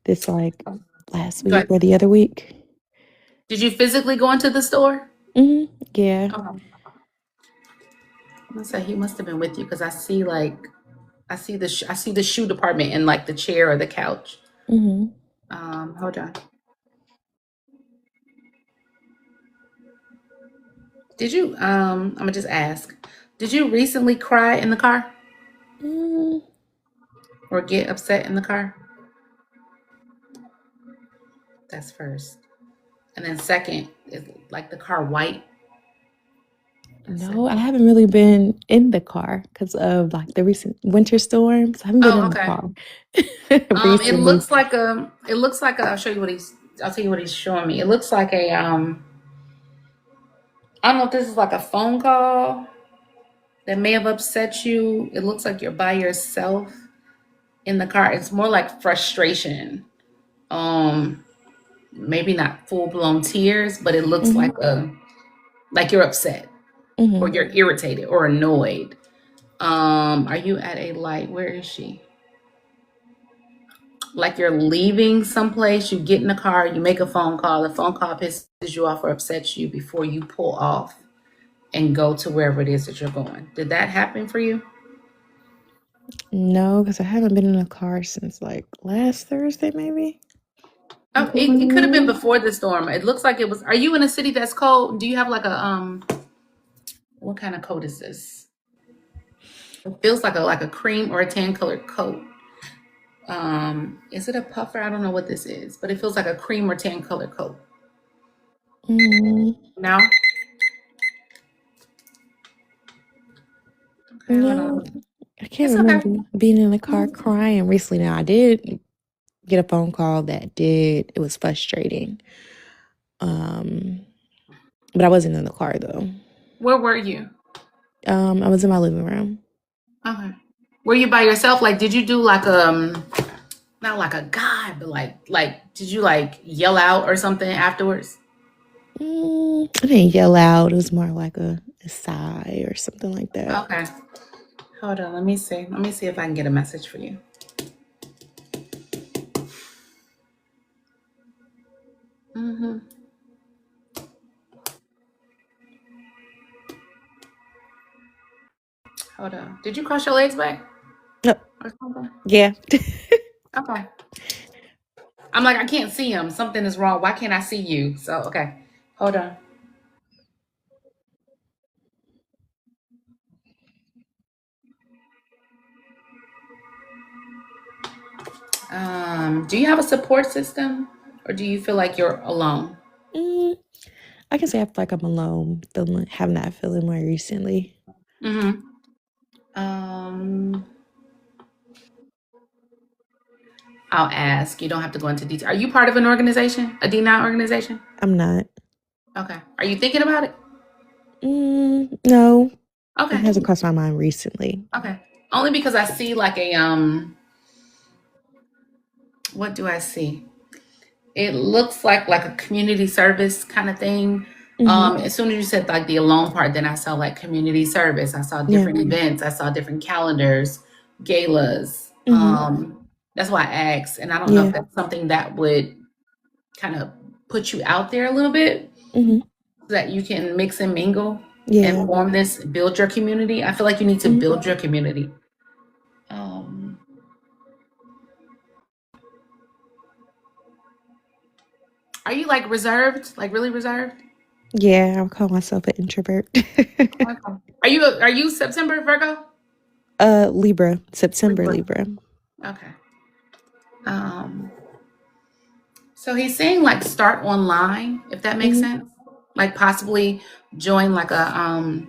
this like last week Good. or the other week. Did you physically go into the store? Yeah. Okay. I'm gonna say he must have been with you because I see like I see the shoe department in like the chair or the couch. Mm-hmm. Hold on. Did you I'm gonna just ask. Did you recently cry in the car Mm, or get upset in the car? That's first. And then second is like the car white. That's no, I second. haven't really been in the car because of like the recent winter storms. I haven't been Oh, in the okay. car It recently. looks like I'll show you what I'll tell you what he's showing me. It looks like a I don't know if this is like a phone call that may have upset you. It looks like you're by yourself in the car. It's more like frustration. Maybe not full blown tears, but it looks Mm-hmm. like you're upset or Mm-hmm. you're irritated or annoyed. Are you at a light? Where is she? Like you're leaving someplace, you get in the car, you make a phone call, the phone call pisses you off or upsets you before you pull off and go to wherever it is that you're going. Did that happen for you? No, because I haven't been in a car since like last Thursday, maybe. Oh, it could have been before the storm. It looks like it was. Are you in a city that's cold? Do you have like a what kind of coat is this? It feels like a cream or a tan colored coat. Is it a puffer? I don't know what this is, but it feels like a cream or tan colored coat. Mm, No? Okay, hold no, on. I can't It's okay. remember being in the car crying recently. Now I did get a phone call that did. It was frustrating. Um, but I wasn't in the car though. Where were you? I was in my living room. Okay. Were you by yourself? Like, did you do like not like a god, but like did you like yell out or something afterwards? I didn't yell out. It was more like a sigh or something like that. Okay. Hold on. Let me see. Let me see if I can get a message for you. Mm-hmm. Hold on. Did you cross your legs back No, or something? yeah. Okay. I'm like, I can't see him. Something is wrong. Why can't I see you? So, okay. Hold on. Do you have a support system or do you feel like you're alone? Mm, I can say I feel like I'm alone, having that feeling more recently. Mm-hmm. Um, I'll ask. You don't have to go into detail. Are you part of an organization, a D9 organization? I'm not. Okay. Are you thinking about it? No, it Okay. hasn't crossed my mind recently. Okay. Only because I see like a what do I see? It looks like a community service kind of thing. Mm-hmm. As soon as you said like the alone part, then I saw like community service. I saw Yeah. different events. I saw different calendars, galas. Mm-hmm. That's why I asked, and I don't know if Yeah. that's something that would kind of put you out there a little bit, Mm-hmm. so that you can mix and mingle and Yeah. form this, build your community. I feel like you need to Mm-hmm. build your community. Um, are you like reserved, like really reserved? Yeah, I would call myself an introvert. Okay. Are you September Virgo? Libra, September Libra. Libra. Okay. Um, so he's saying like start online, if that makes Mm-hmm. sense. Like possibly join like a I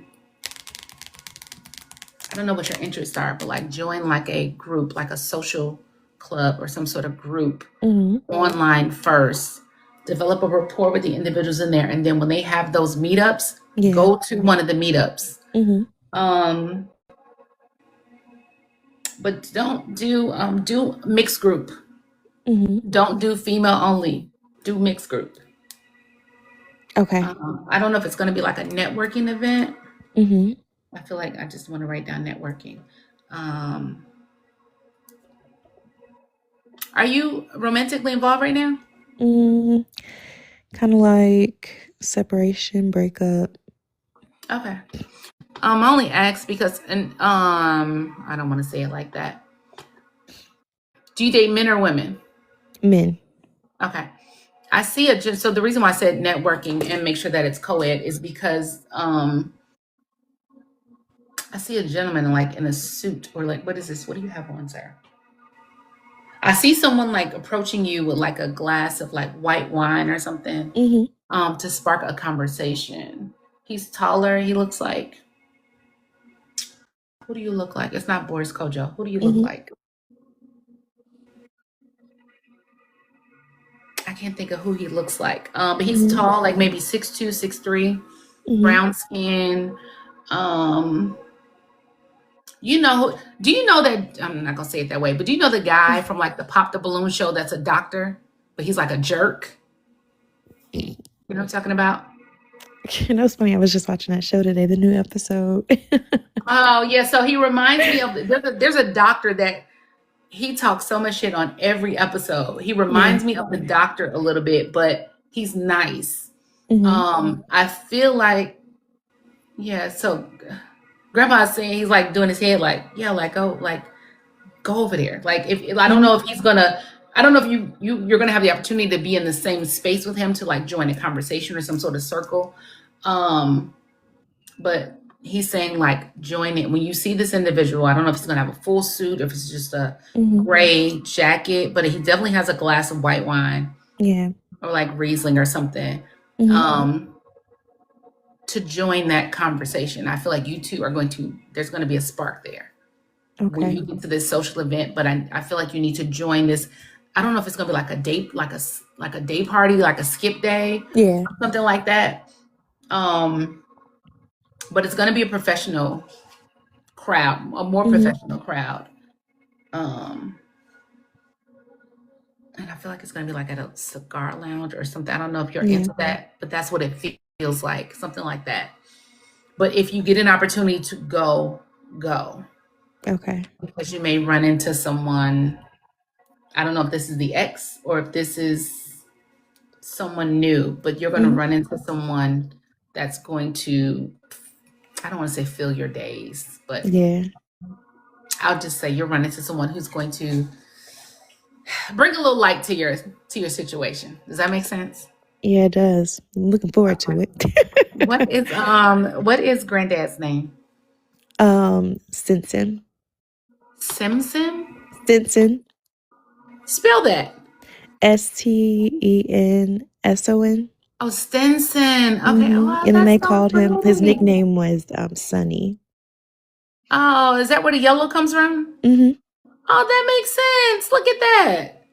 don't know what your interests are, but like join like a group, like a social club or some sort of group Mm-hmm. online first. Develop a rapport with the individuals in there, and then when they have those meetups, Yeah. go to one of the meetups. Mm-hmm. Um, but don't do mixed group. Mm-hmm. Don't do female only. Do mixed group. Okay. I don't know if it's going to be like a networking event. Mm-hmm. I feel like I just want to write down networking. Um, are you romantically involved right now? Kind of like separation, breakup. Okay. I only asked because, and I don't want to say it like that. Do you date men or women? Men. Okay. I see it. Just so the reason why I said networking and make sure that it's co-ed is because I see a gentleman like in a suit or like, what is this? What do you have on, sir? I see someone like approaching you with like a glass of like white wine or something Mm-hmm. to spark a conversation. He's taller. He looks like, who do you look like? It's not Boris Kojo. Who do you look Mm-hmm. like? I can't think of who he looks like. But he's Mm-hmm. tall, like maybe 6'2", 6'3", Mm-hmm. brown skin. Um, do you know that I'm not gonna say it that way, but do you know the guy from like the Pop the Balloon show that's a doctor, but he's like a jerk? You know what I'm talking about? You know, it's funny. I was just watching that show today, the new episode. Oh yeah, so he reminds me of there's a doctor that he talks so much shit on every episode. He Yeah. reminds me of the doctor a little bit, but he's nice. Mm-hmm. I feel like yeah, so grandpa's saying he's like doing his head like, yeah, like go over there. Like if I don't Mm-hmm. know if he's gonna I don't know if you're gonna have the opportunity to be in the same space with him to like join a conversation or some sort of circle. Um, but he's saying like join it when you see this individual. I don't know if he's gonna have a full suit, if it's just a Mm-hmm. gray jacket, but he definitely has a glass of white wine Yeah. or like Riesling or something. Mm-hmm. To join that conversation. I feel like you two are there's going to be a spark there when Okay. you get to this social event, but I feel like you need to join this. I don't know if it's going to be like a date, like a day party, like a skip day, Yeah. something like that. But it's going to be a professional crowd, a more Mm-hmm. professional crowd. Um, and I feel like it's going to be like at a cigar lounge or something. I don't know if you're Yeah. into that, but that's what it feels like, something like that. But if you get an opportunity to go, go. Okay. Because you may run into someone. I don't know if this is the ex or if this is someone new, but you're going to Mhm. run into someone that's going to, I don't want to say fill your days, but Yeah. I'll just say you're running into someone who's going to bring a little light to your situation. Does that make sense? Yeah, it does. I'm looking forward to it. What is granddad's name? Stinson. Simpson? Stinson. Spell that. Stenson. Oh, Stinson. Okay. Mm-hmm. Oh, And then that's they so called him, his pretty. nickname was Sonny. Oh, is that where the yellow comes from? Mm-hmm. Oh, that makes sense. Look at that.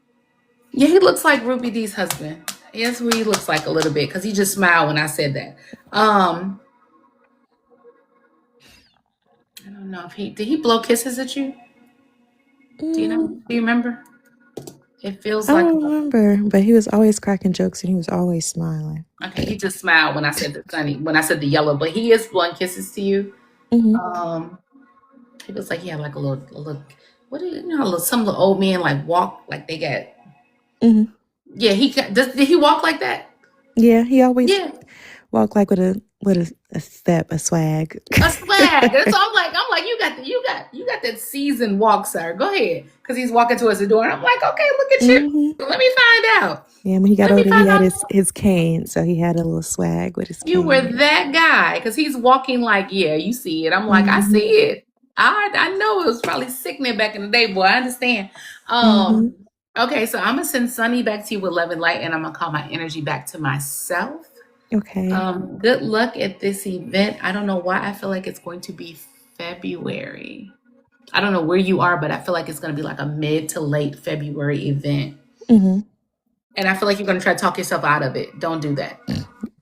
Yeah, he looks like Ruby D's husband. Yes, who he looks like a little bit because he just smiled when I said that. I don't know if did he blow kisses at you? Do you know? Mm, Do you remember? It feels I like don't remember, but he was always cracking jokes and he was always smiling. okay. He just smiled when I said the sunny, when I said the yellow, but he is blowing kisses to you. Mm-hmm. He looks like he had like a little. What do you know? Some little old men like walk like they got. Mm-hmm. Yeah, did he walk like that? Yeah, he always Yeah, walked like with a step, a swag. a swag. And so I'm like, you got that seasoned walk, sir. Go ahead, because he's walking towards the door, and I'm like, okay, look at you. Mm-hmm. Let me find out. Yeah, when he got Let me older, he find had out. his cane, so he had a little swag with his You were cane. that guy because he's walking like, yeah, you see it. I'm like, I Mm-hmm. see it. I know it was probably sickening back in the day, boy. I understand. Mm-hmm. Okay, so I'm gonna send Sunny back to you with love and light, and I'm gonna call my energy back to myself. Okay. Good luck at this event. I don't know why I feel like it's going to be February. I don't know where you are, but I feel like it's gonna be like a mid to late February event. Mm-hmm. And I feel like you're gonna try to talk yourself out of it. Don't do that.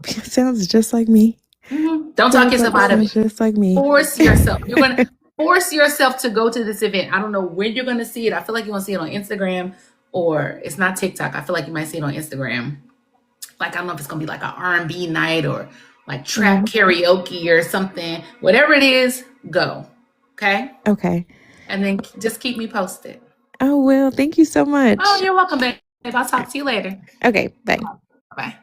Sounds just like me. Don't talk yourself out of Sounds it. just like me. Force yourself. You're going to force yourself to go to this event. I don't know when you're going to see it. I feel like you're going to see it on Instagram or it's not TikTok. I feel like you might see it on Instagram. Like, I don't know if it's going to be like an R&B night or like trap Mm-hmm. karaoke or something. Whatever it is, go. Okay? Okay. And then just keep me posted. Oh, well, thank you so Oh, much. you're welcome, babe. I'll talk to you later. Okay, bye. Bye.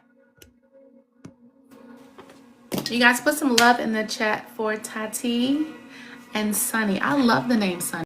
You guys put some love in the chat for Tati and Sunny. I love the name Sunny.